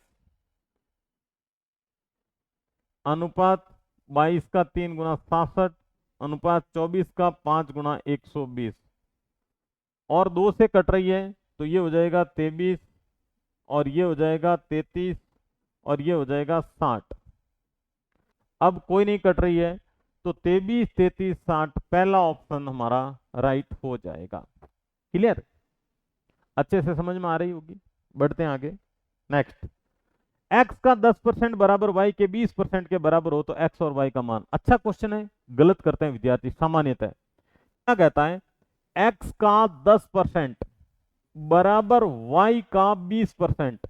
अनुपात 22 का 3 गुना 67, अनुपात 24 का 5 गुना 120, और 2 से कट रही है तो ये हो जाएगा 23, और ये हो जाएगा 33, और ये हो जाएगा 60। अब कोई नहीं कट रही है तो 23, 33, 60 पहला ऑप्शन हमारा राइट हो जाएगा। क्लियर, अच्छे से समझ में आ रही होगी। बढ़ते हैं आगे। नेक्स्ट, x का 10% बराबर y के 20% के बराबर हो तो x और y का मान। अच्छा क्वेश्चन है, गलत करते हैं विद्यार्थी सामान्यतः। क्या कहता है, x का 10% बराबर y का 20%।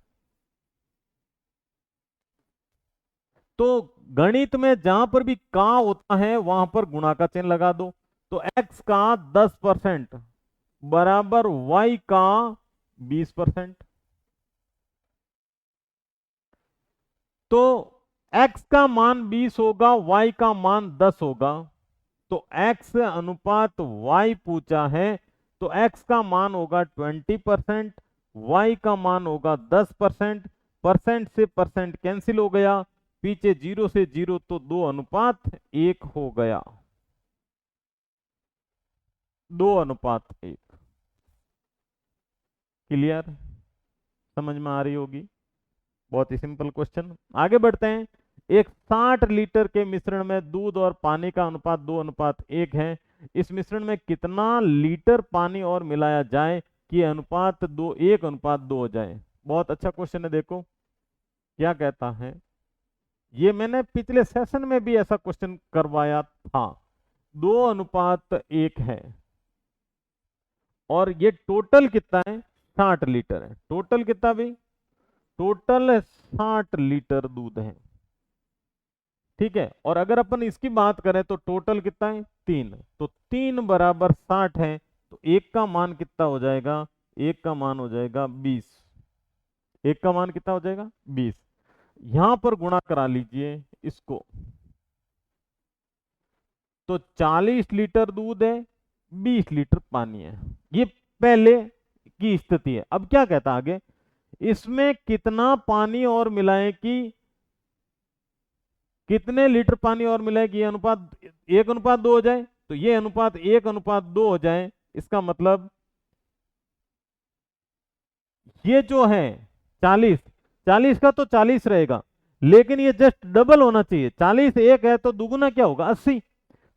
तो गणित में जहां पर भी का होता है वहां पर गुणा का चिन्ह लगा दो। तो x का 10% बराबर y का 20%। तो x का मान 20 होगा, y का मान 10 होगा। तो x अनुपात y पूछा है तो x का मान होगा 20%, y का मान होगा 10%। परसेंट से परसेंट कैंसिल हो गया, पीछे 0 से 0 तो 2:1 हो गया। 2:1। क्लियर, समझ में आ रही होगी। बहुत ही सिंपल क्वेश्चन। आगे बढ़ते हैं। एक 60 लीटर के मिश्रण में दूध और पानी का अनुपात 2:1 है। इस मिश्रण में कितना लीटर पानी और मिलाया जाए कि अनुपात 1:2 हो जाए। बहुत अच्छा क्वेश्चन है। देखो क्या कहता है, ये मैंने पिछले सेशन में भी ऐसा क्वेश्चन करवाया था। 2:1 है और ये टोटल कितना है, 60 लीटर है। टोटल कितना भाई, टोटल 60 लीटर दूध है। ठीक है, और अगर अपन इसकी बात करें तो टोटल कितना है, 3। तो 3 बराबर 60 है, तो एक का मान कितना हो जाएगा, एक का मान हो जाएगा 20। एक का मान कितना हो जाएगा, 20। यहां पर गुणा करा लीजिए इसको, तो 40 लीटर दूध है, 20 लीटर पानी है। ये पहले की स्थिति है। अब क्या कहता है आगे, इसमें कितना पानी और मिलाएं कि कितने लीटर पानी और मिलाएं कि ये अनुपात 1:2 हो जाए। तो ये अनुपात 1:2 हो जाए, इसका मतलब ये जो है 40, 40 का तो 40 रहेगा, लेकिन ये जस्ट डबल होना चाहिए। 40 एक है तो दुगुना क्या होगा, 80।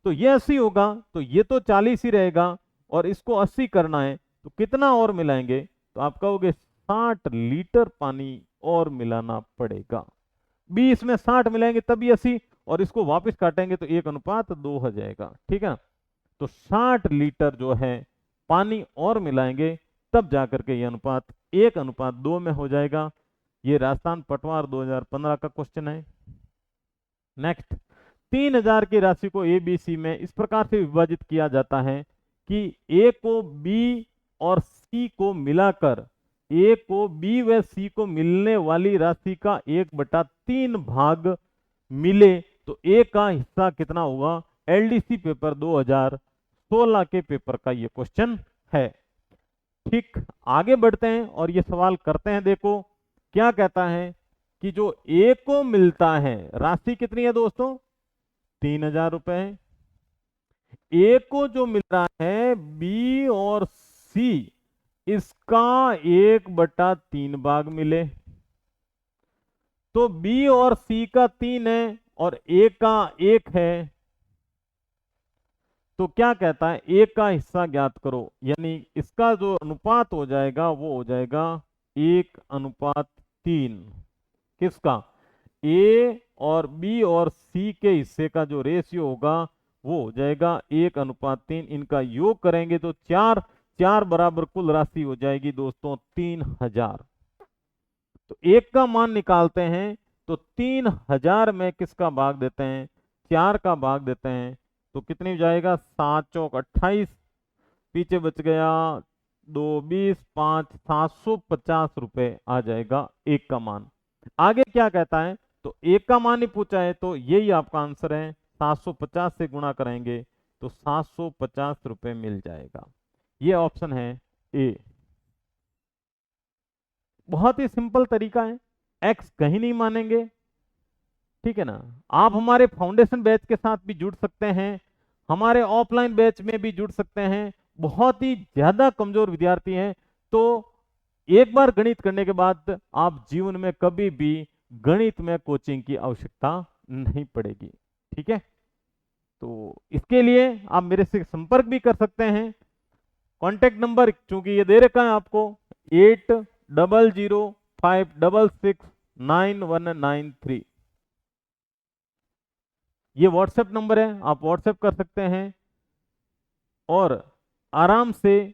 तो ये 80 होगा, तो ये तो 40 ही रहेगा और इसको 80 करना है, तो कितना और मिलाएंगे, तो आप कहोगे 60 लीटर पानी और मिलाना पड़ेगा। 20 में 60 मिलाएंगे तभी 80, और इसको वापस काटेंगे तो 1:2 हो जाएगा। ठीक है ना, तो 60 लीटर जो है पानी और मिलाएंगे तब जाकर के ये अनुपात 1:2 में हो जाएगा। ये राजस्थान पटवार 2015 का क्वेश्चन है। नेक्स्ट, 3000 की राशि को ए बी सी में इस प्रकार से विभाजित किया जाता है कि ए को बी और सी को मिलाकर ए को बी व सी को मिलने वाली राशि का 1/3 भाग मिले, तो ए का हिस्सा कितना होगा। एलडीसी पेपर 2016 के पेपर का ये क्वेश्चन है। ठीक, आगे बढ़ते हैं और ये सवाल करते हैं। देखो क्या कहता है कि जो ए को मिलता है, राशि कितनी है दोस्तों, 3000 रुपए है। ए को जो मिल रहा है बी और सी, इसका 1/3 भाग मिले, तो बी और सी का 3 है और ए का 1 है। तो क्या कहता है, ए का हिस्सा ज्ञात करो, यानी इसका जो अनुपात हो जाएगा वो हो जाएगा 1:3। किसका, ए और बी और सी के हिस्से का जो रेशियो होगा वो हो जाएगा 1:3। इनका योग करेंगे तो 4, 4 बराबर कुल राशि हो जाएगी दोस्तों 3000। तो एक का मान निकालते हैं, तो 3000 में किसका भाग देते हैं, 4 का भाग देते हैं, तो कितनी हो जाएगा, 7 चौक 28, पीछे बच गया 2 20, 5 750 रुपए आ जाएगा एक का मान। आगे क्या कहता है, तो एक का मान ही पूछा है, तो यही आपका आंसर है। 750 से गुणा करेंगे तो 750 रुपए मिल जाएगा। ये ऑप्शन है ए। बहुत ही सिंपल तरीका है, एक्स कहीं नहीं मानेंगे। ठीक है ना, आप हमारे फाउंडेशन बैच के साथ भी जुड़ सकते हैं, हमारे ऑफलाइन बैच में भी जुड़ सकते हैं। बहुत ही ज्यादा कमजोर विद्यार्थी हैं, तो एक बार गणित करने के बाद आप जीवन में कभी भी गणित में कोचिंग की आवश्यकता नहीं पड़ेगी। ठीक है, तो इसके लिए आप मेरे से संपर्क भी कर सकते हैं। कॉन्टेक्ट नंबर चूंकि ये दे रखा है आपको, 8005669193। ये व्हाट्सएप नंबर है, आप व्हाट्सएप कर सकते हैं और आराम से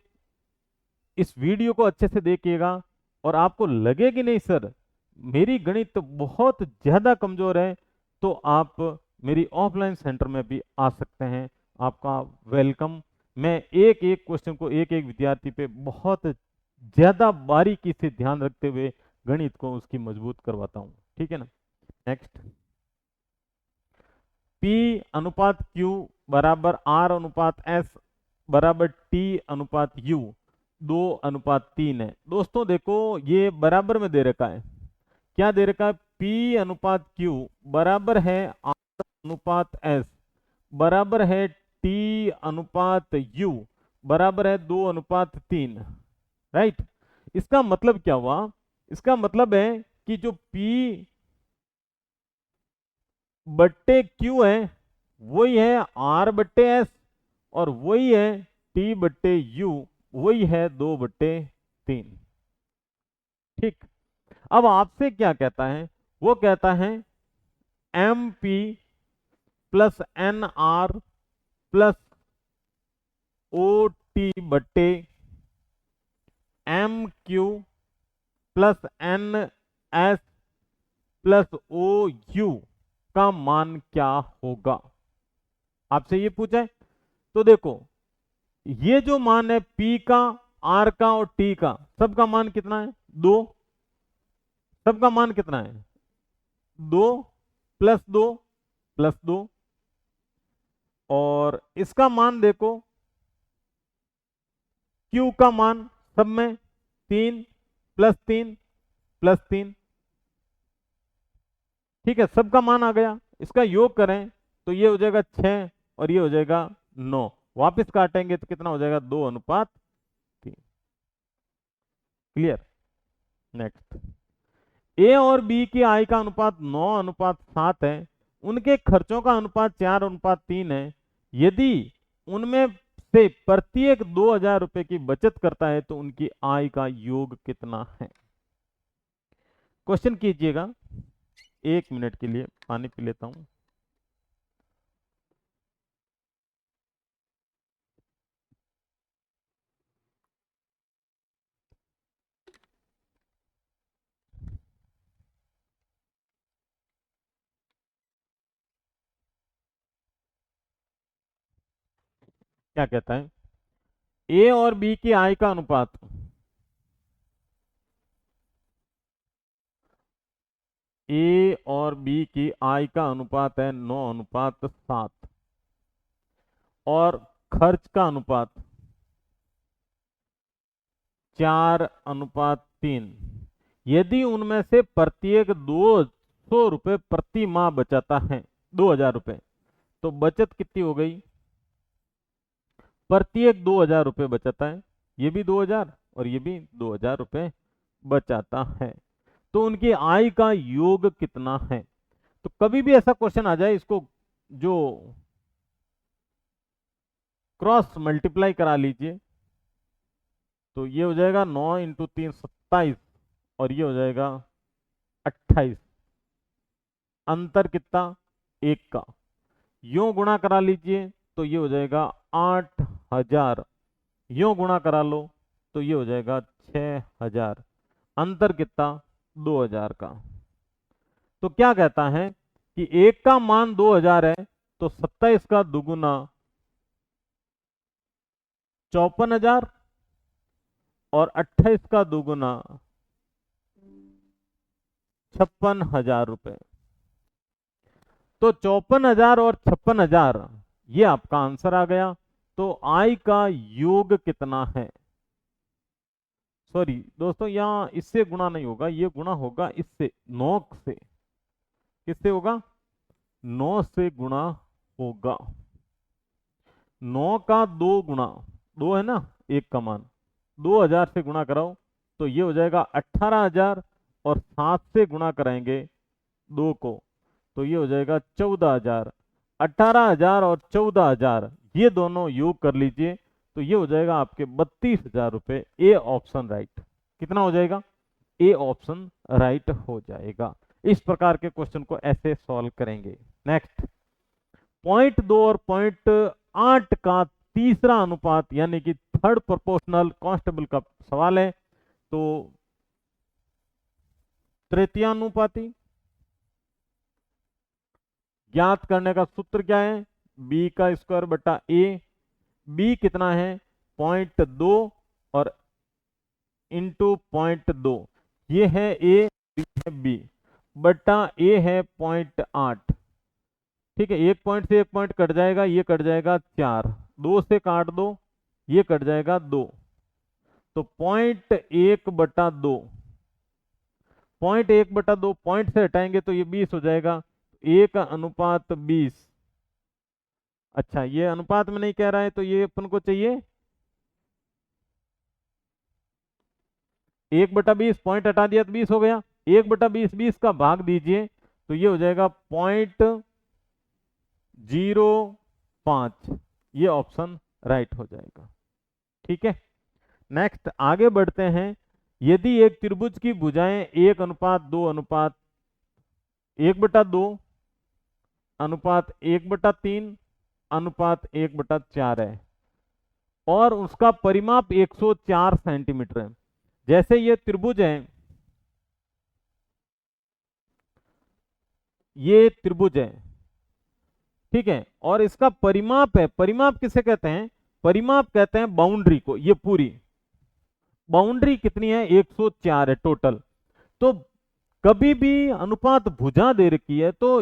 इस वीडियो को अच्छे से देखिएगा। और आपको लगे कि नहीं सर मेरी गणित तो बहुत ज्यादा कमजोर है, तो आप मेरी ऑफलाइन सेंटर में भी आ सकते हैं। आपका वेलकम। मैं एक एक क्वेश्चन को एक एक विद्यार्थी पे बहुत ज्यादा बारीकी से ध्यान रखते हुए गणित को उसकी मजबूत करवाता हूं। ठीक है ना, नेक्स्ट, P अनुपात Q बराबर R अनुपात S बराबर T अनुपात U 2:3 है। दोस्तों देखो ये बराबर में दे रखा है, क्या दे रखा है, P अनुपात Q बराबर है R अनुपात S बराबर है T अनुपात U बराबर है 2:3। राइट, इसका मतलब क्या हुआ, इसका मतलब है कि जो P बट्टे Q है वही है R बट्टे S, और वही है T/U, वही है 2/3। ठीक। अब आपसे क्या कहता है, वो कहता है MP plus NR plus OT/MQ plus NS plus OU का मान क्या होगा। आपसे ये पूछा है। तो देखो, ये जो मान है P का, R का और T का, सबका मान कितना है? 2। सबका मान कितना है? 2 प्लस 2 प्लस 2। और इसका मान देखो, Q का मान सब में 3 प्लस 3 प्लस 3। ठीक है, सबका मान आ गया। इसका योग करें तो ये हो जाएगा 6 और ये हो जाएगा 9। वापस काटेंगे तो कितना हो जाएगा? 2/3। क्लियर? नेक्स्ट, ए और बी की आय का अनुपात 9/7 है। उनके खर्चों का अनुपात 4/3 है। यदि उनमें से प्रत्येक 2000 रुपए की बचत करता है तो उनकी आय का योग कितना है? क्वेश्चन कीजिएगा। 1 मिनट के लिए पानी पी लेता हूं। क्या कहता है? ए और बी की आय का अनुपात, ए और बी की आय का अनुपात है 9/7 और खर्च का अनुपात 4/3। यदि उनमें से प्रत्येक 200 रुपए प्रति माह बचाता है, 2000 रुपए, तो बचत कितनी हो गई? प्रत्येक 2000 रुपए बचाता है, ये भी 2000 और ये भी 2000 रुपए बचाता है, तो उनकी आय का योग कितना है? तो कभी भी ऐसा क्वेश्चन आ जाए, इसको जो क्रॉस मल्टीप्लाई करा लीजिए, तो ये हो जाएगा 9 × 3 27 और ये हो जाएगा 28। अंतर कितना? 1 का। यूं गुणा करा लीजिए तो ये हो जाएगा 8000। यूं गुणा करा लो तो ये हो जाएगा 6000। अंतर कितना? 2000 का। तो क्या कहता है कि एक का मान 2000 है, तो 27 का दुगुना 54,000 और 28 का दुगुना 56,000 रुपए। तो 54,000 और 56,000, ये आपका आंसर आ गया। तो आय का योग कितना है? सॉरी दोस्तों, यहां इससे गुणा नहीं होगा, ये गुणा होगा इससे, 9 से। किससे होगा? 9 से गुणा होगा। 9 का 2 गुणा, 2 है ना, 1 का मान, 2000 से गुणा कराओ तो ये हो जाएगा 18,000 और 7 से गुणा कराएंगे 2 को तो ये हो जाएगा 14,000। 18,000 और 14,000 ये दोनों योग कर लीजिए तो ये हो जाएगा आपके 32,000 रुपए। A option right. कितना हो जाएगा? ए ऑप्शन राइट हो जाएगा। इस प्रकार के क्वेश्चन को ऐसे सॉल्व करेंगे। नेक्स्ट, 0.2 और 0.8 का तीसरा अनुपात यानी कि थर्ड प्रोपोर्शनल कांस्टेबल का सवाल है। तो तृतीयानुपाती ज्ञात करने का सूत्र क्या है? बी का स्क्वायर बटा ए। बी कितना है? 0.2 और इंटू 0.2, ये है ए, ये है बी, बटा ए है 0.8। ठीक है, 1 पॉइंट से 1 पॉइंट कट जाएगा, ये कट जाएगा 4, 2 से काट दो, ये कट जाएगा 2, तो 0.1/2, 0.1/2 पॉइंट से हटाएंगे तो ये 20 हो जाएगा। 1/20। अच्छा, ये अनुपात में नहीं कह रहा है तो ये अपन को चाहिए 1/20, पॉइंट हटा दिया तो 20 हो गया। 1/20, 20 का भाग दीजिए तो ये हो जाएगा 0.05। ये ऑप्शन राइट हो जाएगा। ठीक है, नेक्स्ट आगे बढ़ते हैं। यदि एक त्रिभुज की भुजाएं 1:2 अनुपात 1/2 अनुपात 1/3 अनुपात 1/4 है और उसका परिमाप 104 सेंटीमीटर है। जैसे ये त्रिभुज है, ये त्रिभुज है, ठीक है, और इसका परिमाप है, परिमाप किसे कहते हैं, परिमाप कहते हैं बाउंड्री को। ये पूरी बाउंड्री कितनी है, 104 है टोटल। तो कभी भी अनुपात भुजा दे रखी है तो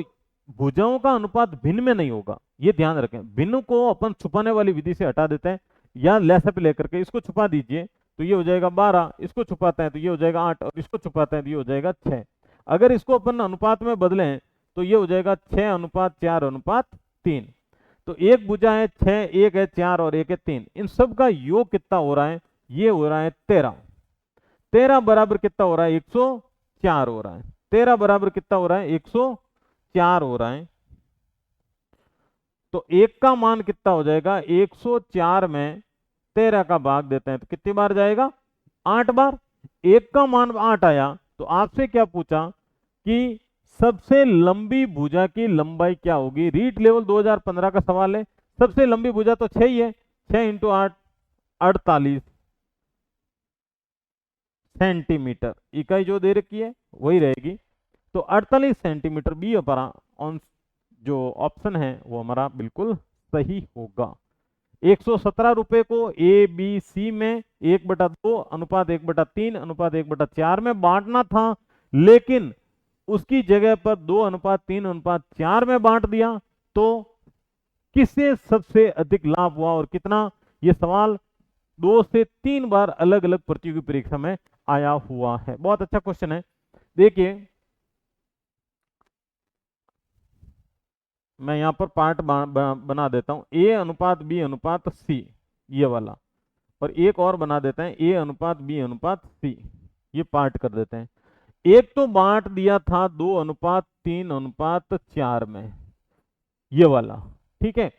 भुजाओं का अनुपात भिन्न में नहीं होगा, ये ध्यान रखें। भिन्न को अपन छुपाने वाली विधि से हटा देते हैं, या लेसअप लेकर के इसको छुपा दीजिए तो ये हो जाएगा 12, इसको छुपाते हैं तो ये हो जाएगा 8, और इसको छुपाते हैं तो ये हो जाएगा 6। अगर इसको अपन अनुपात में बदलें तो ये हो जाएगा 6:4:3। तो एक भुजा है 6, एक है 4 और एक है 3, इन सब का योग कितना हो रहा है, ये हो रहा है 13। 13 बराबर कितना हो रहा है, 104 हो रहा है। 13 बराबर कितना हो रहा है, 104 हो रहा है। तो एक का मान कितना हो जाएगा, 104 में 13 का भाग देते हैं तो कितनी बार जाएगा, 8 बार। एक का मान 8 आया तो आपसे क्या पूछा कि सबसे लंबी भुजा की लंबाई क्या होगी। रीट लेवल 2015 का सवाल है। सबसे लंबी भुजा तो 6 ही है, 6 × 8 48 सेंटीमीटर। इकाई जो दे रखी है वही रहेगी, तो 48 सेंटीमीटर। बी हमारा जो ऑप्शन है वो हमारा बिल्कुल सही होगा। 117 रुपए को ए बी सी में 1/2 अनुपात 1/3 अनुपात 1/4 में बांटना था, लेकिन उसकी जगह पर 2:3:4 में बांट दिया। तो किससे सबसे अधिक लाभ हुआ और कितना, ये सवाल 2 से 3 बार अलग अलग प्रतियोगी परीक्षा में आया हुआ है। बहुत अच्छा क्वेश्चन है। देखिए मैं यहां पर पार्ट बना देता हूं, A:B:C, ये वाला, और एक और बना देते हैं A:B:C, ये पार्ट कर देते हैं। एक तो बांट दिया था 2:3:4 में, ये वाला, ठीक है।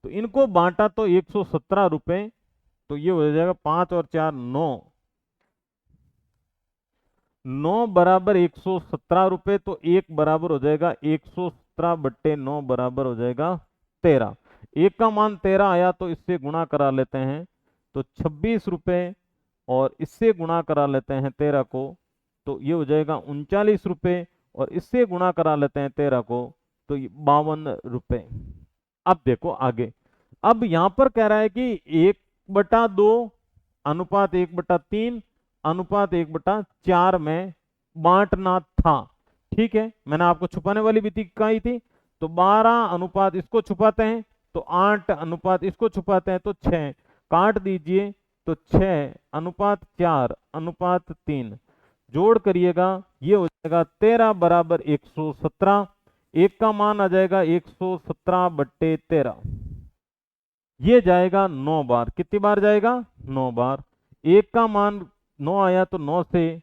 तो इनको बांटा तो 117 रुपए, तो ये हो जाएगा 5 और 4 9, 9 बराबर 117 रुपए। तो एक बराबर हो जाएगा 117/9 बराबर हो जाएगा 13। एक का मान 13 आया तो इससे गुणा करा लेते हैं तो 26 रुपए, और इससे गुणा करा लेते हैं 13 को तो ये हो जाएगा 39 रुपए, और इससे गुणा करा लेते हैं 13 को तो 52 रुपए। अब देखो आगे, अब यहां पर कह रहा है कि 1/2 अनुपात 1/3 अनुपात 1/4 में बांटना था। ठीक है, मैंने आपको छुपाने वाली विधि कही थी। तो 12 अनुपात इसको छुपाते हैं तो 8 अनुपात इसको छुपाते हैं तो 6, काट दीजिए तो 6:4:3 जोड़ करिएगा, ये हो जाएगा 13 बराबर 117। एक का मान आ जाएगा 117/13, ये जाएगा 9 बार। कितनी बार जाएगा, 9 बार। एक का मान 9 आया तो 9 से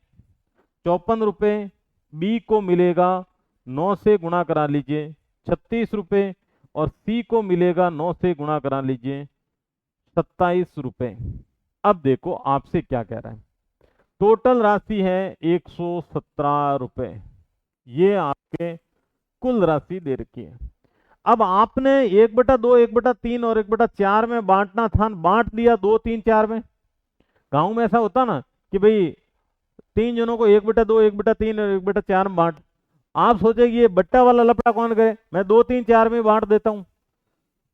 54 रुपए, बी को मिलेगा 9 से गुणा करा लीजिए 36 रुपए, और सी को मिलेगा 9 से गुणा करा लीजिए 27 रुपए। अब देखो आपसे क्या कह रहा है, टोटल राशि है 117 रुपए, ये आपके कुल राशि दे रखी है। अब आपने 1/2 1/3 और 1/4 में बांटना था, बांट दिया 2 3 4 में। गांव में ऐसा होता ना कि भाई 3 जनों को 1/2 1/3 और 1/4 में बांट। आप सोचे ये बट्टा वाला लपड़ा कौन करे, मैं 2 3 4 में बांट देता हूं।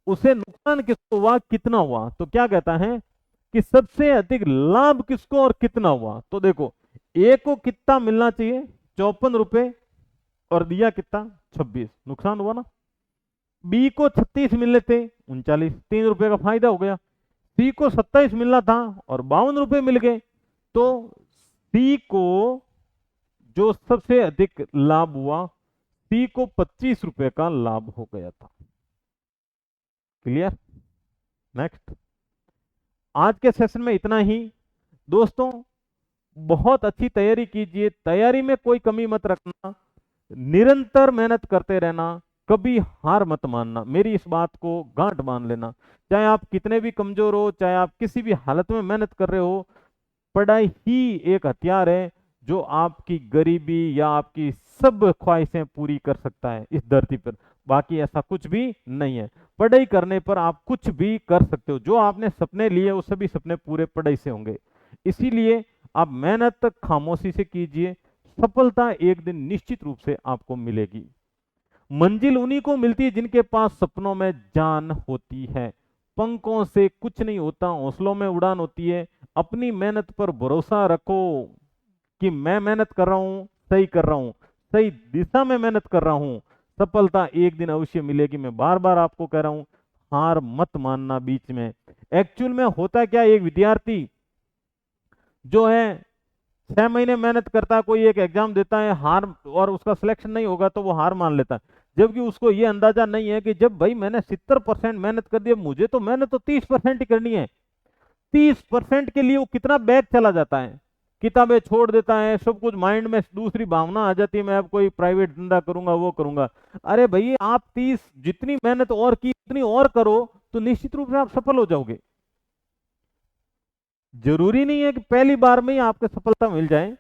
उसे नुकसान किसको हुआ, कितना हुआ। तो क्या कहता है कि सबसे अधिक लाभ किसको और कितना हुआ। तो देखो ए को कितना मिलना चाहिए, 54 रुपए, और दिया कितना 26, नुकसान हुआ ना। बी को 36 मिलने थे, 39, 3 रुपए का फायदा हो गया। सी को 27 मिलना था और 52 रुपए मिल गए। तो सी को जो सबसे अधिक लाभ हुआ, सी को 25 रुपए का लाभ हो गया था। क्लियर। नेक्स्ट, आज के सेशन में इतना ही। दोस्तों बहुत अच्छी तैयारी कीजिए, तैयारी में कोई कमी मत रखना, निरंतर मेहनत करते रहना। कभी हार मत मानना, मेरी इस बात को गांठ बांध लेना। चाहे आप कितने भी कमजोर हो, चाहे आप किसी भी हालत में मेहनत कर रहे हो, पढ़ाई ही एक हथियार है जो आपकी गरीबी या आपकी सब ख्वाहिशें पूरी कर सकता है इस धरती पर। बाकी ऐसा कुछ भी नहीं है। पढ़ाई करने पर आप कुछ भी कर सकते हो। जो आपने सपने लिए वो सभी सपने पूरे पढ़ाई से होंगे। इसीलिए आप मेहनत खामोशी से कीजिए, सफलता एक दिन निश्चित रूप से आपको मिलेगी। मंजिल उन्हीं को मिलती है जिनके पास सपनों में जान होती है। पंखों से कुछ नहीं होता, हौसलों में उड़ान होती है। अपनी मेहनत पर भरोसा रखो कि मैं मेहनत कर रहा हूं, सही कर रहा हूं, सही दिशा में मेहनत कर रहा हूं, सफलता एक दिन अवश्य मिलेगी। मैं बार बार आपको कह रहा हूं, हार मत मानना बीच में। एक्चुअल में होता क्या, एक विद्यार्थी जो है 6 महीने मेहनत करता है, कोई एक एग्जाम देता है, हार और उसका सिलेक्शन नहीं होगा तो वो हार मान लेता है। जबकि उसको ये अंदाजा नहीं है कि जब भाई मैंने 70% मेहनत कर दी, मुझे तो मेहनत तो 30% ही करनी है। 30% के लिए वो कितना बैक चला जाता है, किताबें छोड़ देता है, सब कुछ माइंड में दूसरी भावना आ जाती है, मैं अब कोई प्राइवेट धंधा करूंगा, वो करूंगा। अरे भाई आप 30 जितनी मेहनत और की उतनी और करो तो निश्चित रूप से आप सफल हो जाओगे। जरूरी नहीं है कि पहली बार में ही आपको सफलता मिल जाए,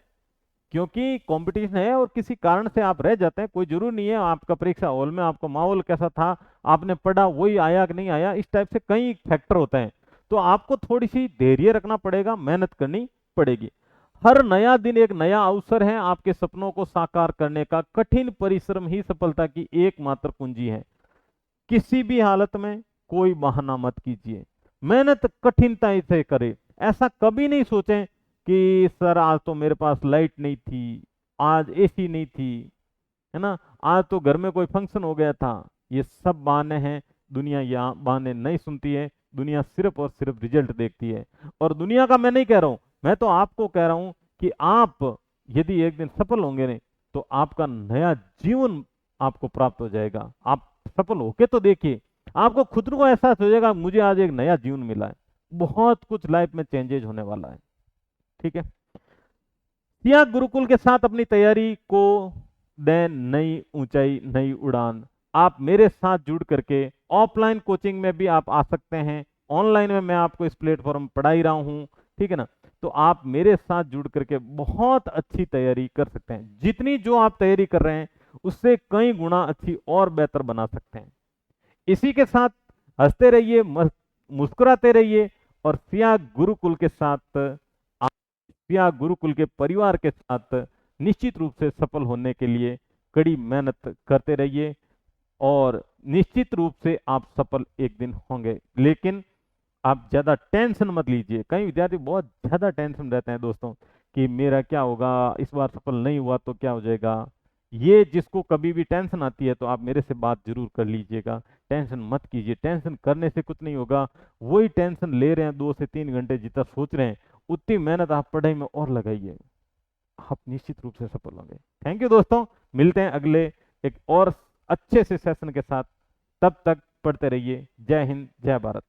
क्योंकि कंपटीशन है और किसी कारण से आप रह जाते हैं। कोई जरूरी नहीं है आपका परीक्षा हॉल में आपका माहौल कैसा था, आपने पढ़ा वही आया कि नहीं आया, इस टाइप से कई फैक्टर होते हैं। तो आपको थोड़ी सी धैर्य रखना पड़ेगा, मेहनत करनी पड़ेगी। हर नया दिन एक नया अवसर है आपके सपनों को साकार करने का। कठिन परिश्रम ही सफलता की एकमात्र कुंजी है। किसी भी हालत में कोई बहाना मत कीजिए, मेहनत कठिनता से करें। ऐसा कभी नहीं सोचें कि सर आज तो मेरे पास लाइट नहीं थी, आज एसी नहीं थी, है ना, आज तो घर में कोई फंक्शन हो गया था। ये सब बहाने हैं। दुनिया यहाँ बहाने नहीं सुनती है। दुनिया सिर्फ और सिर्फ रिजल्ट देखती है। और दुनिया का मैं नहीं कह रहा हूं, मैं तो आपको कह रहा हूं कि आप यदि एक दिन सफल होंगे नहीं तो आपका नया जीवन आपको प्राप्त हो जाएगा। आप सफल होके तो देखिए, आपको खुद को एहसास हो जाएगा मुझे आज एक नया जीवन मिला है। बहुत कुछ लाइफ में चेंजेज होने वाला है। ठीक है, सिया गुरुकुल के साथ अपनी तैयारी को दें नई ऊंचाई, नई उड़ान। आप मेरे साथ जुड़ करके ऑफलाइन कोचिंग में भी आप आ सकते हैं, ऑनलाइन में मैं आपको इस प्लेटफॉर्म पर पढ़ा ही रहा हूं। ठीक है ना, तो आप मेरे साथ जुड़ करके बहुत अच्छी तैयारी कर सकते हैं। जितनी जो आप तैयारी कर रहे हैं उससे कई गुना अच्छी और बेहतर बना सकते हैं। इसी के साथ हंसते रहिए, मुस्कुराते रहिए और सिया गुरुकुल के साथ, सिया गुरुकुल के परिवार के साथ निश्चित रूप से सफल होने के लिए कड़ी मेहनत करते रहिए और निश्चित रूप से आप सफल एक दिन होंगे। लेकिन आप ज्यादा टेंशन मत लीजिए। कई विद्यार्थी बहुत ज्यादा टेंशन रहते हैं दोस्तों कि मेरा क्या होगा, इस बार सफल नहीं हुआ तो क्या हो जाएगा। ये जिसको कभी भी टेंशन आती है तो आप मेरे से बात जरूर कर लीजिएगा। टेंशन मत कीजिए, टेंशन करने से कुछ नहीं होगा। वही टेंशन ले रहे हैं 2 से 3 घंटे जितना सोच रहे हैं, उतनी मेहनत आप पढ़ाई में और लगाइए, आप निश्चित रूप से सफल होंगे। थैंक यू दोस्तों, मिलते हैं अगले एक और अच्छे से सेशन के साथ। तब तक पढ़ते रहिए। जय हिंद, जय भारत।